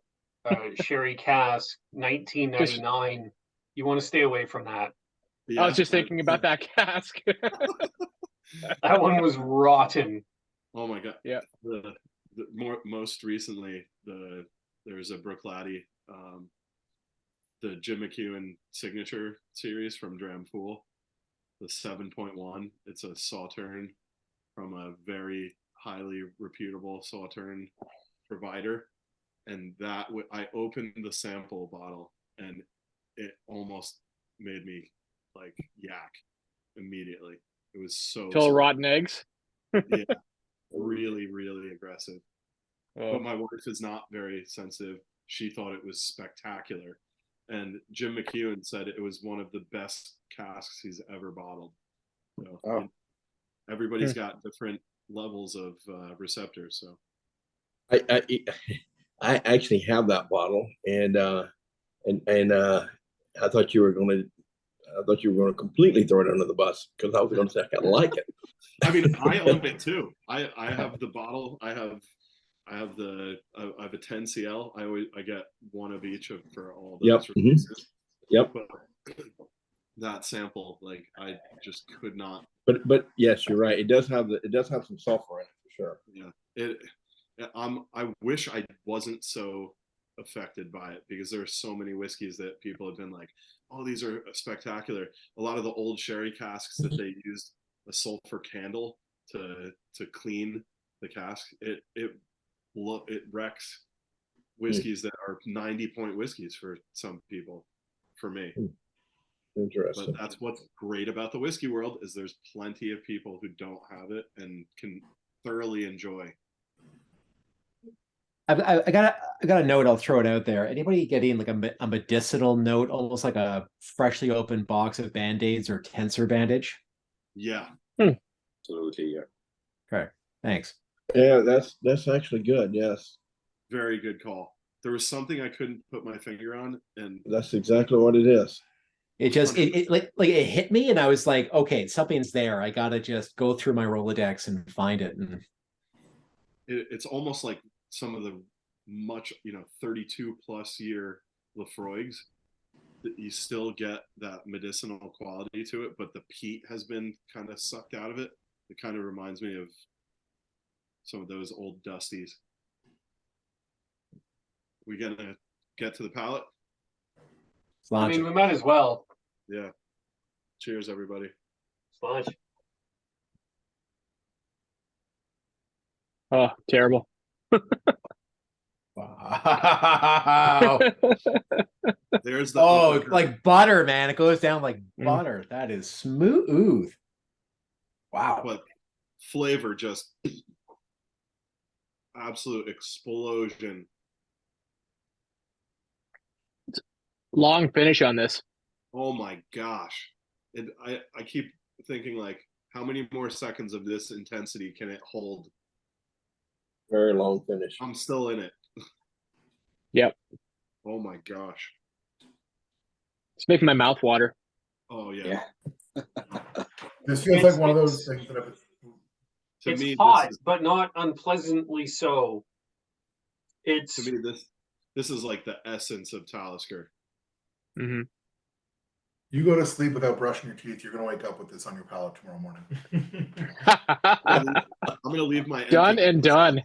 sherry cask, 1999. You want to stay away from that. Yeah, I was just thinking about that cask. That one was rotten. Oh my god. Yeah. Most recently, there's a Brooklady, the Jim McEwen signature series from Drampool, the 7.1. It's a Sauterne from a very highly reputable Sauterne provider, and that I opened the sample bottle and it almost made me like yak immediately. It was so Full rotten eggs. yeah, really, really aggressive. Oh. But my wife is not very sensitive. She thought it was spectacular. And Jim McEwen said it was one of the best casks he's ever bottled. So everybody's got different levels of receptors. So I actually have that bottle, and I thought you were going to completely throw it under the bus because I was going to say I like it. I mean, I own it too. I have the bottle. I have a 10 CL. I get one of each for all those releases. Yep. But that sample, like, I just could not. But yes, you're right. It does have some sulfur in it for sure. Yeah. I wish I wasn't so affected by it, because there are so many whiskeys that people have been like, oh, these are spectacular. A lot of the old sherry casks that they used a sulfur candle to clean the cask. It wrecks whiskeys that are 90-point whiskeys for some people. For me, interesting. But that's what's great about the whiskey world, is there's plenty of people who don't have it and can thoroughly enjoy. I got a note. I'll throw it out there. Anybody getting like a medicinal note, almost like a freshly opened box of Band-Aids or Tensor bandage? Yeah. Absolutely, yeah. Okay, thanks. Yeah, that's actually good. Yes, very good call. There was something I couldn't put my finger on, and that's exactly what it is. It just it it hit me, and I was like, okay, something's there. I gotta just go through my Rolodex and find it. And it's almost like some of the 32 plus year Lafroigs, that you still get that medicinal quality to it, but the peat has been kind of sucked out of it. It kind of reminds me of some of those old Dusties. We gonna get to the palate? I mean, we might as well. Yeah. Cheers, everybody. Splash. Oh, terrible. Wow. There's the like butter, man. It goes down like butter. That is smooth. Wow. But flavor just absolute explosion. Long finish on this. Oh my gosh. I keep thinking, like, how many more seconds of this intensity can it hold? Very long finish. I'm still in it. Yep. Oh my gosh. It's making my mouth water. Oh yeah. This feels like one of those things that it's hot, but not unpleasantly so. It's to me, this is like the essence of Talisker. Mm-hmm. You go to sleep without brushing your teeth, you're gonna wake up with this on your palate tomorrow morning. I'm gonna leave my done and done.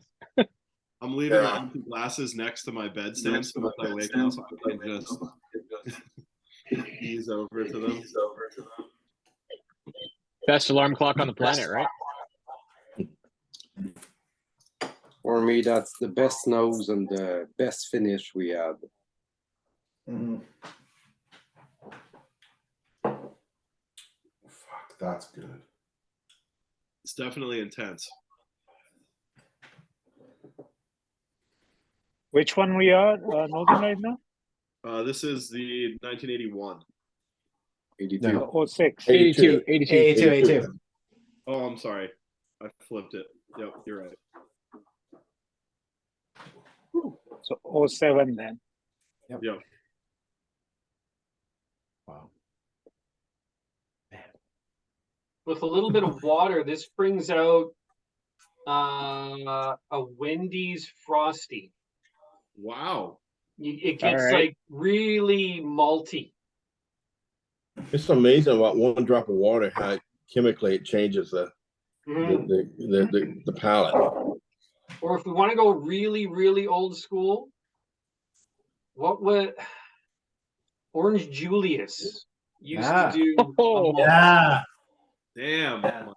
I'm leaving my empty glasses next to my bedstand, so if I wake up, I can just ease over to them. Best alarm clock on the planet, right? For me, that's the best nose and the best finish we had. Fuck, that's good. It's definitely intense. Which one we are nosing right now? This is the 1981. 82. No. Oh, 06. 82. 82. Oh, I'm sorry. I flipped it. Yep, you're right. So 07 then. Yep. Wow. With a little bit of water, this brings out a Wendy's Frosty. Wow. It gets right. like really malty. It's amazing about one drop of water how chemically it changes the palate. Or if we want to go really, really old school, what would Orange Julius used to do? Oh, Yeah. Damn. And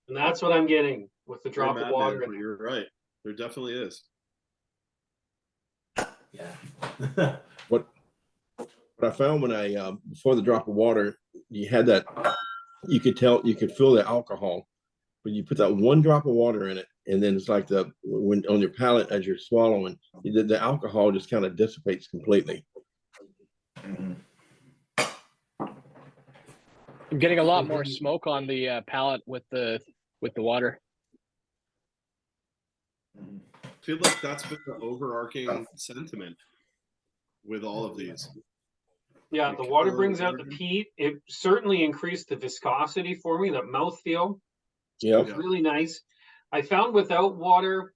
that's what I'm getting with the drop of water. But you're right. There definitely is. Yeah. What I found when I before the drop of water, you had that. You could feel the alcohol, but you put that one drop of water in it, and then it's like when on your palate as you're swallowing, the alcohol just kind of dissipates completely. I'm getting a lot more smoke on the palate with the water. I feel like that's been the overarching sentiment with all of these. Yeah, the water brings out the peat. It certainly increased the viscosity for me, the mouthfeel. Yeah. It's really nice. I found without water,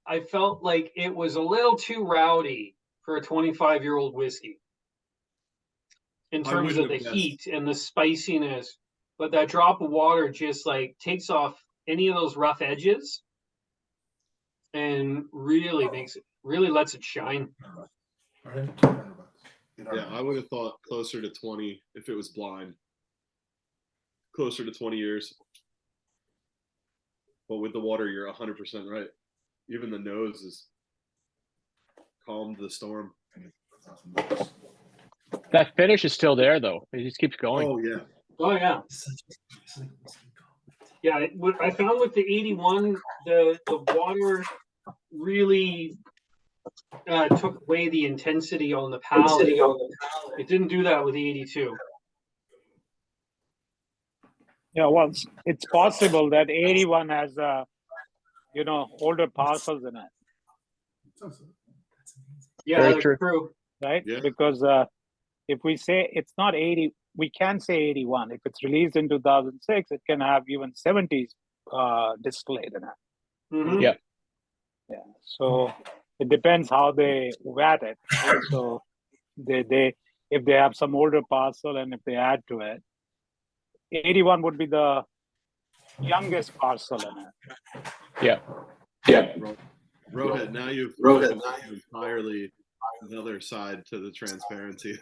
I felt like it was a little too rowdy for a 25-year-old whiskey in terms of the heat and the spiciness. But that drop of water just like takes off any of those rough edges and really lets it shine. Yeah, I would have thought closer to 20 if it was blind. Closer to 20 years. But with the water, you're 100% right. Even the nose is calmed the storm. That finish is still there, though. It just keeps going. Oh, yeah. Oh, yeah. Yeah, I found with the 81, the water really took away the intensity on the palate. It didn't do that with the 82. Yeah, well, it's possible that 81 has, older parcels in it. Yeah, Very that's true. true. Right? Yeah. Because if we say it's not 80, we can say 81. If it's released in 2006, it can have even 70s displayed in it. Mhm. Yeah. Yeah. So it depends how they vat it. Right? So they if they have some older parcel and if they add to it, 81 would be the youngest parcel in it. Yeah. Rohit, now you've entirely another side to the transparency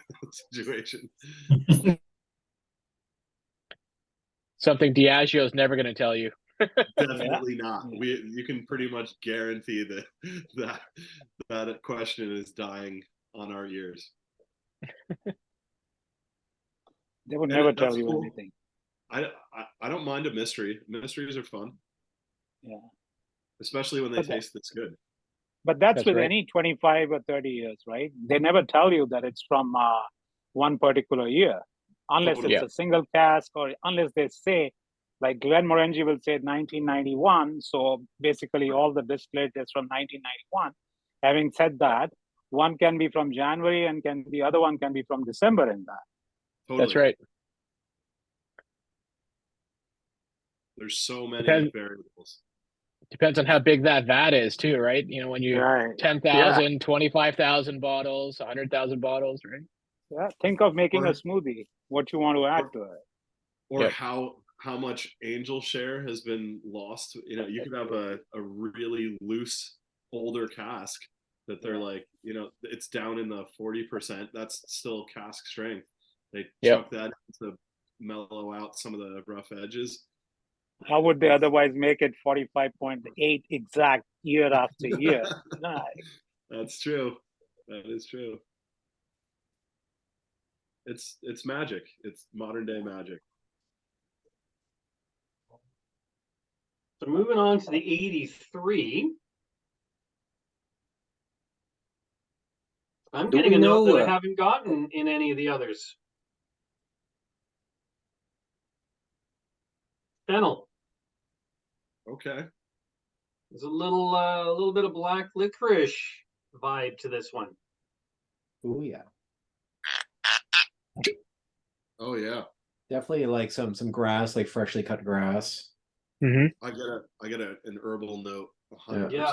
situation. Something Diageo is never going to tell you. Definitely not. You can pretty much guarantee that question is dying on our ears. They would never tell you anything. I don't mind a mystery. Mysteries are fun. Yeah. Especially when they taste this good. But that's with right. any 25 or 30 years, right? They never tell you that it's from one particular year, unless it's a single cask or unless they say, like Glenmorangie will say 1991. So basically all the distillate is from 1991. Having said that, one can be from January and the other one can be from December in that. Totally. That's right. There's so many variables. Depends on how big that vat is too, right? You know, when you 10,000, 25,000 bottles, 100,000 bottles, right? Yeah. Think of making a smoothie, what you want to add to it. Or how much angel share has been lost. You know, you could have a really loose older cask that they're like, it's down in the 40%. That's still cask strength. They chuck that to mellow out some of the rough edges. How would they otherwise make it 45.8 exact year after year? That's true. That is true. It's magic. It's modern day magic. So moving on to the 83. I'm Do getting we a note that know, I haven't gotten in any of the others. Fennel. Okay. There's a little bit of black licorice vibe to this one. Oh yeah, Oh yeah. definitely like some grass, like freshly cut grass. Mm-hmm. I get an herbal note. 100%. Yeah.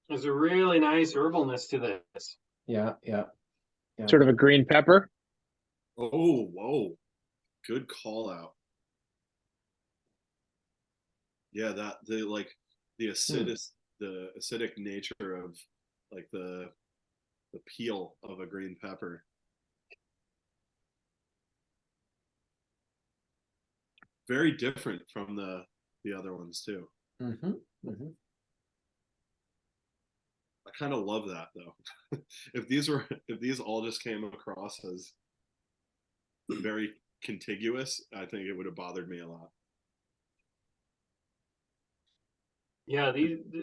There's a really nice herbalness to this. Yeah. Sort of a green pepper. Oh, whoa. Good call out. Yeah, the acidic nature of like the peel of a green pepper. Very different from the other ones too. Mm-hmm. Mm-hmm. I kind of love that though. if these all just came across as very contiguous, I think it would have bothered me a lot. Yeah,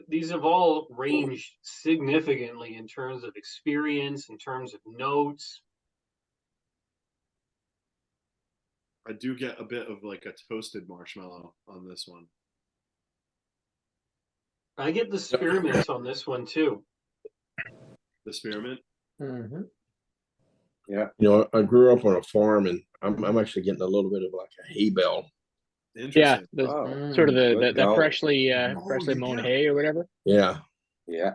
these have all ranged significantly in terms of experience, in terms of notes. I do get a bit of like a toasted marshmallow on this one. I get the spearmint on this one too. The spearmint. Mm-hmm. Yeah. You know, I grew up on a farm, and I'm actually getting a little bit of like a hay bell. Yeah, Interesting. Oh, sort of the good the call. freshly you mown get- hay or whatever. Yeah. Yeah.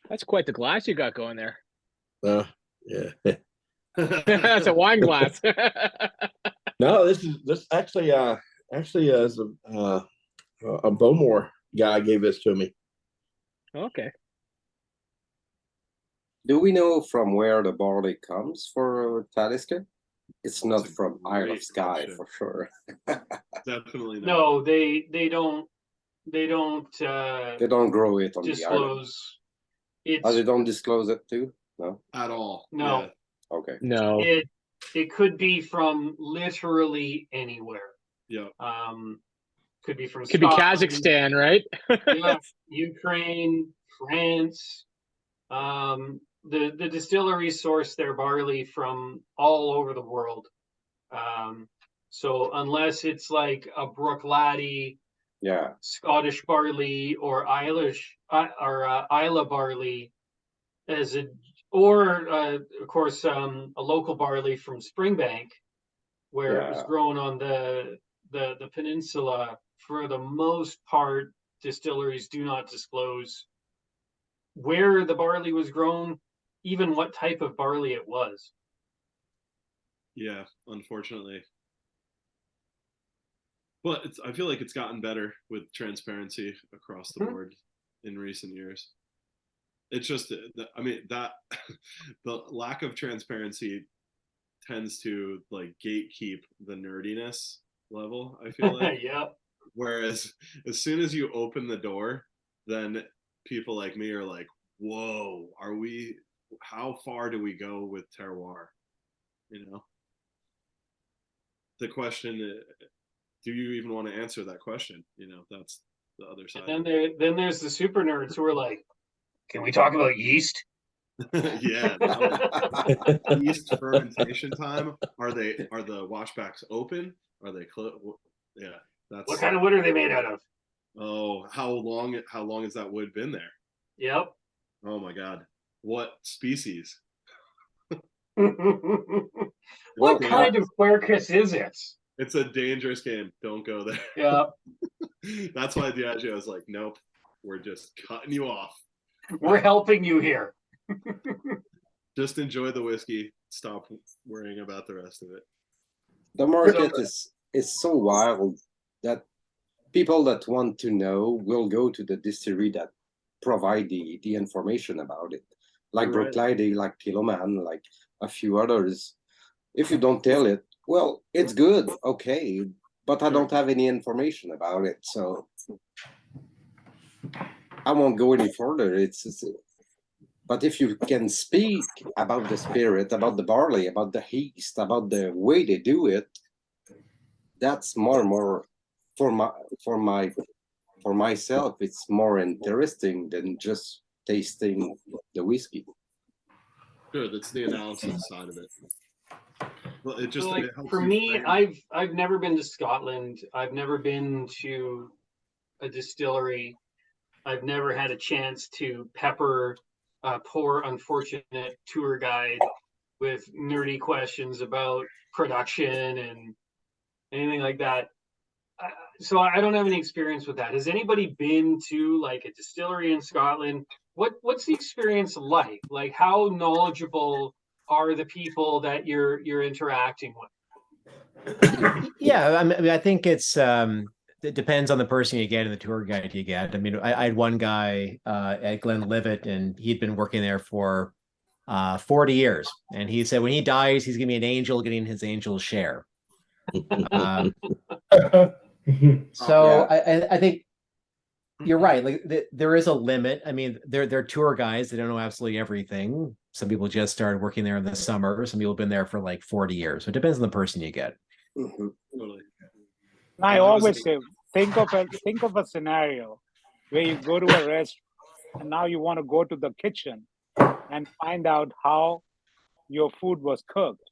That's quite the glass you got going there. Yeah. That's a wine glass. No, this actually is a Bowmore guy gave this to me. Okay. Do we know from where the barley comes for Talisker? It's not That's a from Isle of great Skye question. for sure. Definitely not. No, they don't They don't grow it on the island. disclose. Oh, they It's don't disclose it too? No? At all. no. Yeah. Okay. No. It could be from literally anywhere. Yeah. Could be from Could be Scotland, Kazakhstan, right? yeah, Ukraine, France. The distilleries source their barley from all over the world. So unless it's like a Bruichladdich Yeah. Scottish barley or Irish or Isla barley, of course a local barley from Springbank, where it was Yeah. grown on the peninsula. For the most part, distilleries do not disclose where the barley was grown, even what type of barley it was. Yeah, unfortunately. But I feel like it's gotten better with transparency across the board in recent years. It's just, I mean, that the lack of transparency tends to like gatekeep the nerdiness level, I feel like. Yeah. Whereas as soon as you open the door, then people like me are like, whoa, how far do we go with terroir? You know? The question, do you even want to answer that question? You know, that's the other side. And then there's the super nerds who are like, can we talk about yeast? Yeah. Yeast fermentation time. Are the washbacks open? Are they closed? Yeah. That's What kind of wood are they made out of? Oh, how long has that wood been there? Yep. Oh my God. What species? What kind of Quercus is it? It's a dangerous game. Don't go there. Yeah. That's why Diageo is like, nope, we're just cutting you off. We're helping you here. Just enjoy the whiskey. Stop worrying about the rest of it. The market is so wild that people that want to know will go to the distillery that provide the information about it. Like Right. Bruichladdich, like Piloman, like a few others. If you don't tell it, well, it's good, okay, but I don't have any information about it, so I won't go any further. But if you can speak about the spirit, about the barley, about the yeast, about the way they do it, that's more and more for myself. It's more interesting than just tasting the whiskey. Good. That's the analysis side of it. Well, it just So, like, it helps for you me, frame. I've never been to Scotland. I've never been to a distillery. I've never had a chance to pepper a poor unfortunate tour guide with nerdy questions about production and anything like that. So I don't have any experience with that. Has anybody been to like a distillery in Scotland? What's the experience like? Like, how knowledgeable are the people that you're interacting with? Yeah, I mean, I think it depends on the person you get and the tour guide you get. I mean, I had one guy at Glenlivet, and he'd been working there for 40 years, and he said when he dies, he's gonna be an angel getting his angel share. Um, so I think you're right. Like there is a limit. I mean, they're tour guides. They don't know absolutely everything. Some people just started working there in the summer. Some people have been there for like 40 years. So it depends on the person you get. Totally. I always say, think of a scenario where you go to a restaurant and now you want to go to the kitchen and find out how your food was cooked.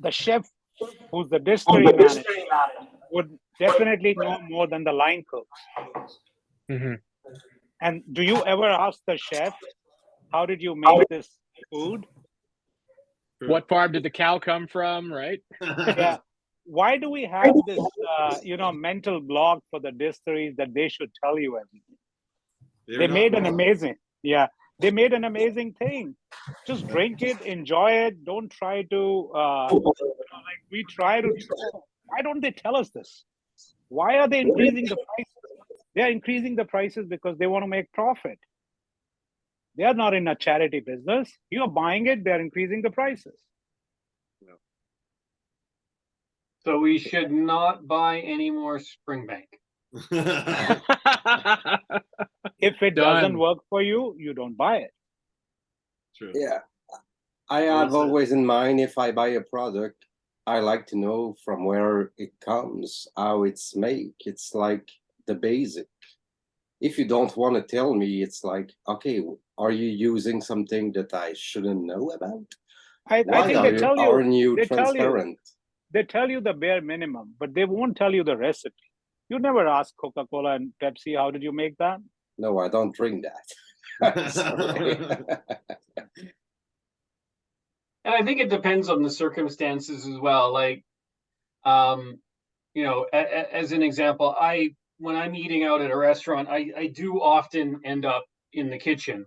The chef, who's the distillery manager, would definitely know more than the line cooks. Mm-hmm. And do you ever ask the chef, how did you make this food? What farm did the cow come from, right? Yeah. Why do we have this, mental block for the distilleries that they should tell you everything? They made an amazing thing. Just drink it, enjoy it. Don't try to, we try to. Why don't they tell us this? Why are they increasing the prices? They are increasing the prices because they want to make profit. They are not in a charity business. You are buying it, they're increasing the prices. So we should not buy any more Springbank. If it doesn't work for you, you don't buy it. True. Yeah. I have always in mind, if I buy a product, I like to know from where it comes, how it's made. It's like the basic. If you don't want to tell me, it's like, okay, are you using something that I shouldn't know about? I think they tell you. Aren't you transparent? They tell you the bare minimum, but they won't tell you the recipe. You never ask Coca-Cola and Pepsi, how did you make that? No, I don't drink that. Sorry. And I think it depends on the circumstances as well. Like, as an example, when I'm eating out at a restaurant, I do often end up in the kitchen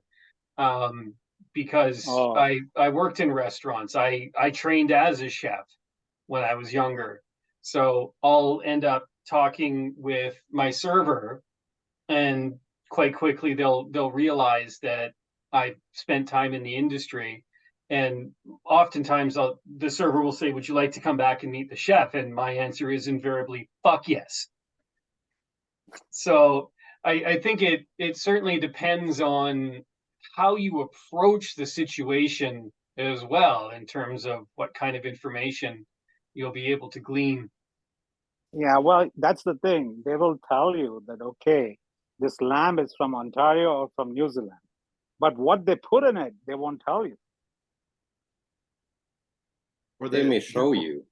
because I worked in restaurants. I trained as a chef when I was younger. So I'll end up talking with my server, and quite quickly they'll realize that I spent time in the industry. And oftentimes the server will say, would you like to come back and meet the chef? And my answer is invariably, fuck yes. So I think it certainly depends on how you approach the situation as well, in terms of what kind of information you'll be able to glean. Yeah, well, that's the thing. They will tell you that, okay, this lamb is from Ontario or from New Zealand. But what they put in it, they won't tell you. Or they may show you.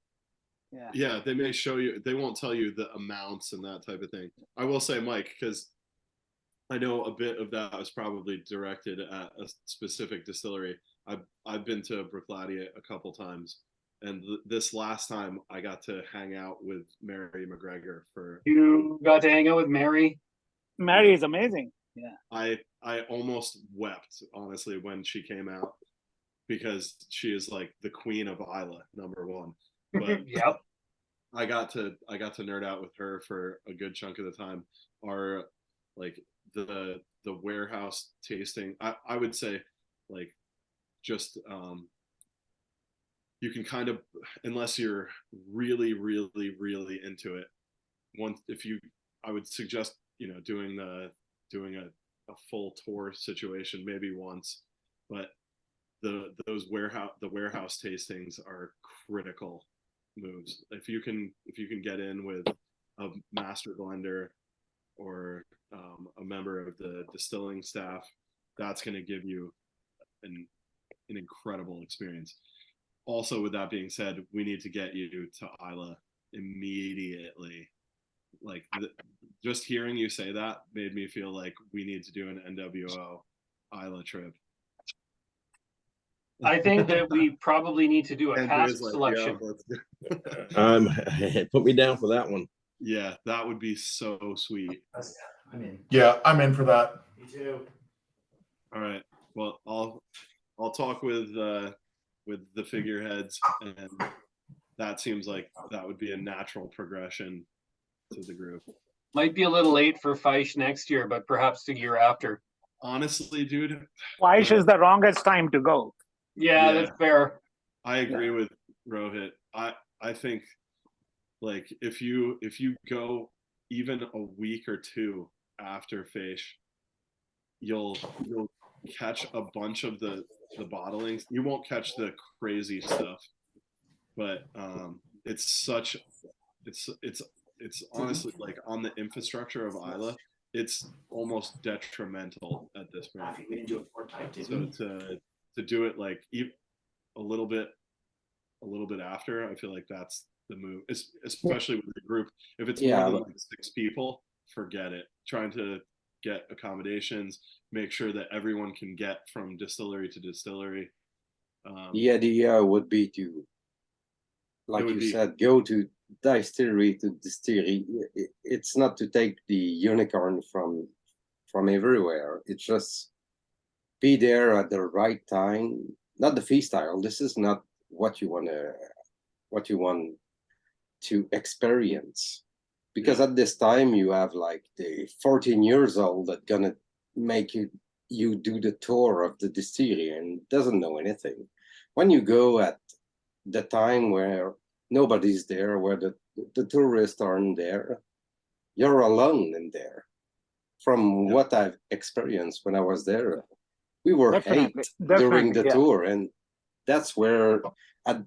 Yeah, they may show you. They won't tell you the amounts and that type of thing. I will say, Myke, because I know a bit of that was probably directed at a specific distillery. I've been to Bruichladdich a couple times, and this last time I got to hang out with Mary McGregor for. You got to hang out with Mary? Mary is amazing. Yeah. I almost wept, honestly, when she came out, because she is like the queen of Isla, number one. But yep. I got to nerd out with her for a good chunk of the time. Our like the warehouse tasting, I would say, like, just you can kind of, unless you're really into it, I would suggest doing a full tour situation maybe once, but the warehouse tastings are critical moves. If you can get in with a master blender or a member of the distilling staff, that's going to give you an incredible experience. Also, with that being said, we need to get you to Isla immediately. Like just hearing you say that made me feel like we need to do an NWO Isla trip. I think that we probably need to do a Andrea's cask like, selection. Put me down for that one. Yeah, that would be so sweet. I'm in. Yeah, I'm in for that. Me too. All right. Well, I'll talk with the figureheads, and that seems like that would be a natural progression to the group. Might be a little late for Feisch next year, but perhaps the year after. Honestly, dude, Feisch is the wrongest time to go. Yeah, that's fair. I agree with Rohit. I think like if you go even a week or two after Feisch, you'll catch a bunch of the bottlings. You won't catch the crazy stuff, but it's honestly like on the infrastructure of Isla, it's almost detrimental at this point. We didn't do it 4 times, did So to do it like a little bit after, I feel like that's the move, especially with the group. If it's more than like 6 people, forget it. Trying to get accommodations, make sure that everyone can get from distillery to distillery. The idea would be to, like you said, go to distillery to distillery. It's not to take the unicorn from everywhere. It's just be there at the right time. Not the fee style. This is not what you want to experience. Because at this time you have like the 14 years old that gonna make you do the tour of the distillery and doesn't know anything. When you go at the time where nobody's there, where the tourists aren't there, you're alone in there. From what I've experienced when I was there, we were Definitely. 8 during the Yeah. tour, and that's where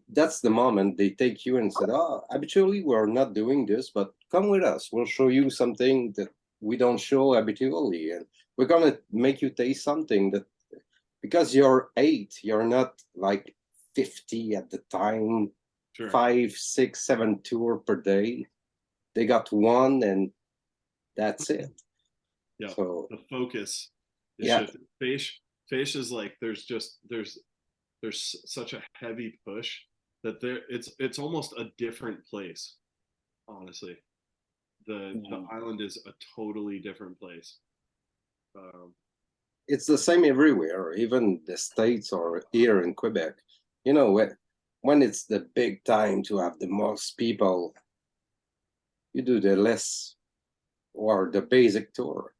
that's the moment they take you and said, "Oh, habitually we're not doing this, but come with us. We'll show you something that we don't show habitually, and we're gonna make you taste something that because you're 8, you're not like 50 at the time, 5, 6, 7 tour per day. They got 1, and that's it." Yeah. So the focus is shifted. Feisch is like there's such a heavy push that it's almost a different place. Honestly, the island is a totally different place. It's the same everywhere, even the States or here in Quebec. You know, when it's the big time to have the most people, you do the less or the basic tour.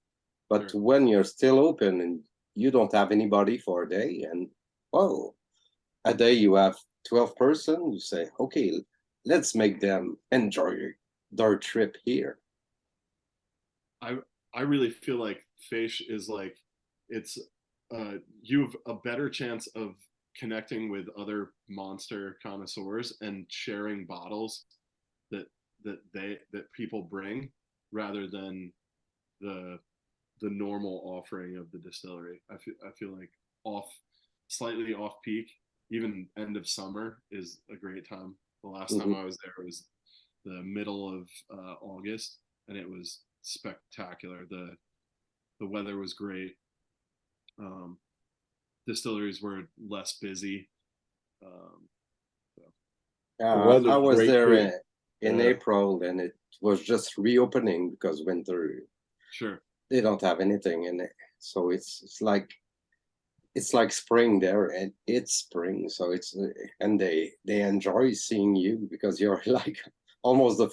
But when you're still open and you don't have anybody for a day, and a day you have 12 person, you say, okay, let's make them enjoy their trip here. I really feel like Feisch is like you've a better chance of connecting with other monster connoisseurs and sharing bottles that people bring rather than the normal offering of the distillery. I feel like slightly off peak, even end of summer is a great time. The last time I was there was the middle of August, and it was spectacular. The weather was great. Distilleries were less busy. I was there in April, and it was just reopening because winter. Sure. They don't have anything in it, so it's like spring there, and it's spring, so and they enjoy seeing you because you're like almost the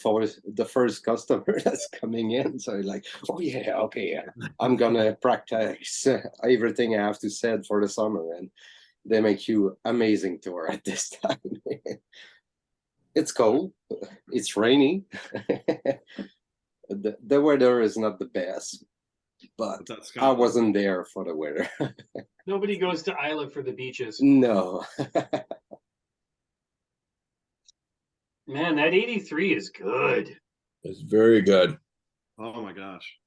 first customer that's coming in. So you're like, oh yeah, okay, I'm gonna practice everything I have to say for the summer, and they make you amazing tour at this time. It's cold, it's rainy. The weather is not the best, but I wasn't there for the weather. Nobody goes to Isla for the beaches. No. Man, that 83 is good. It's very good. Oh my gosh.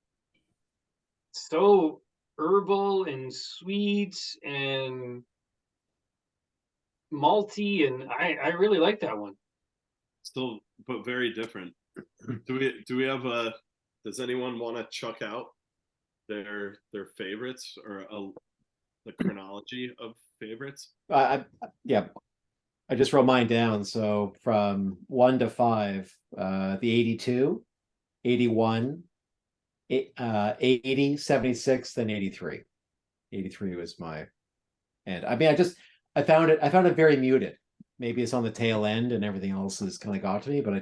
so herbal and sweet and malty, and I really like that one. Still, but very different. Do we have a? Does anyone want to chuck out their favorites or the chronology of favorites? Yeah, I just wrote mine down. So from 1 to 5, the 82, 81, 80, 76, then 83. 83 was my, and I mean, I found it very muted. Maybe it's on the tail end and everything else is kind of got to me, but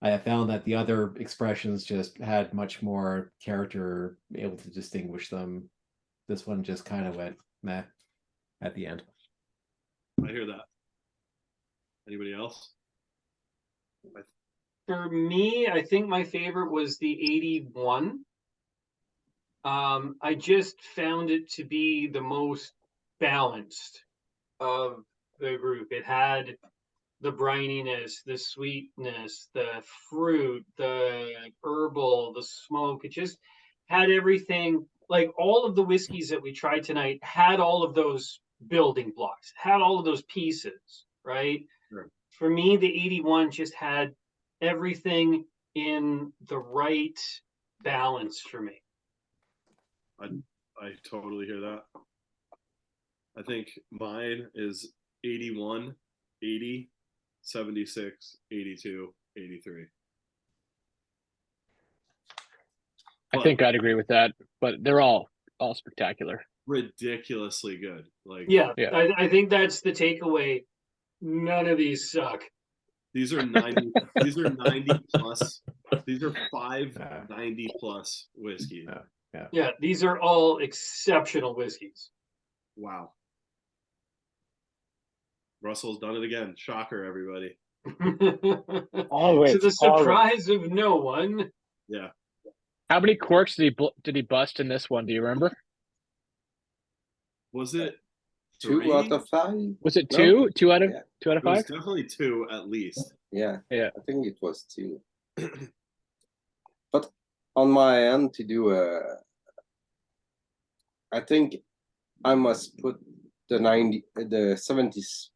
I found that the other expressions just had much more character, able to distinguish them. This one just kind of went meh at the end. I hear that. Anybody else? For me, I think my favorite was the 81. I just found it to be the most balanced of the group. It had the brininess, the sweetness, the fruit, the herbal, the smoke. It just had everything. Like all of the whiskeys that we tried tonight had all of those building blocks, had all of those pieces, right? Sure. For me, the 81 just had everything in the right balance for me. I totally hear that. I think mine is 81, 80, 76, 82, 83. I think I'd agree with that, but they're all spectacular. Ridiculously good. Like Yeah. Yeah. I think that's the takeaway. None of these suck. these are 90 these are 90 plus. These are 590 plus whiskey. Yeah, these are all exceptional whiskeys. Wow. Russell's done it again. Shocker, everybody. Always. To the surprise of no one. Yeah. How many corks did he bust in this one? Do you remember? Was it 2 out of 5? Was it 2? No. 2 out of Yeah. 2 out of It was 5? definitely 2 at least. Yeah. Yeah. I think it was 2. But on my end, to do I think I must put the 70s,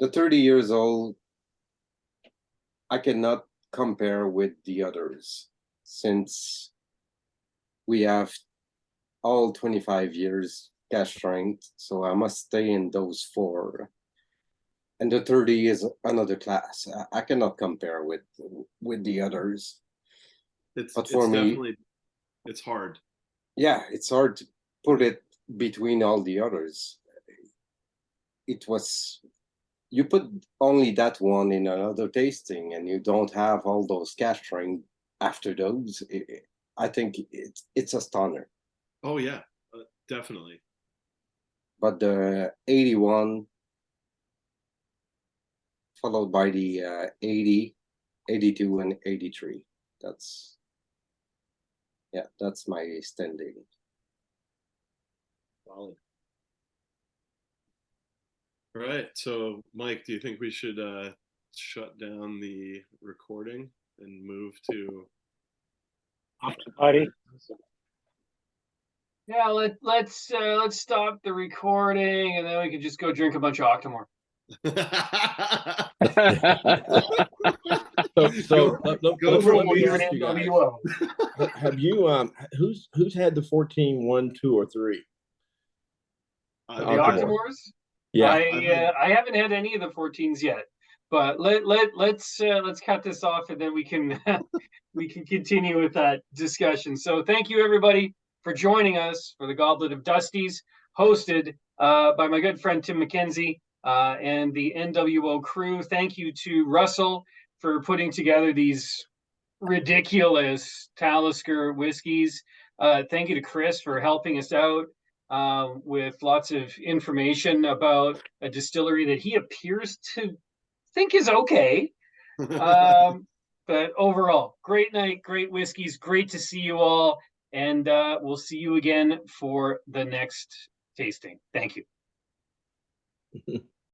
the 30 years old. I cannot compare with the others since we have all 25 years cash strength. So I must stay in those 4. And the 30 is another class. I cannot compare with the others. But for me, it's hard. Yeah, it's hard to put it between all the others. It was, you put only that one in another tasting and you don't have all those cash strength after those. I think it's a stunner. Oh yeah, definitely. But the 81 followed by the 80, 82 and 83. That's my standing. Solid. All right, so Myke, do you think we should shut down the recording and move to after party? Yeah, let's stop the recording and then we can just go drink a bunch of Octomore. So go let for me the ask you guys. Have you who's had the 14, 1, 2, or 3? The Octomores? Yeah, I haven't had any of the 14s yet, but let's cut this off and then we can we can continue with that discussion. So thank you everybody for joining us for the Goblet of Dusties, hosted by my good friend Tim MacKenzie and the NWO crew. Thank you to Russell for putting together these ridiculous Talisker whiskeys. Thank you to Chris for helping us out with lots of information about a distillery that he appears to think is okay. But overall, great night, great whiskeys, great to see you all. And we'll see you again for the next tasting. Thank you.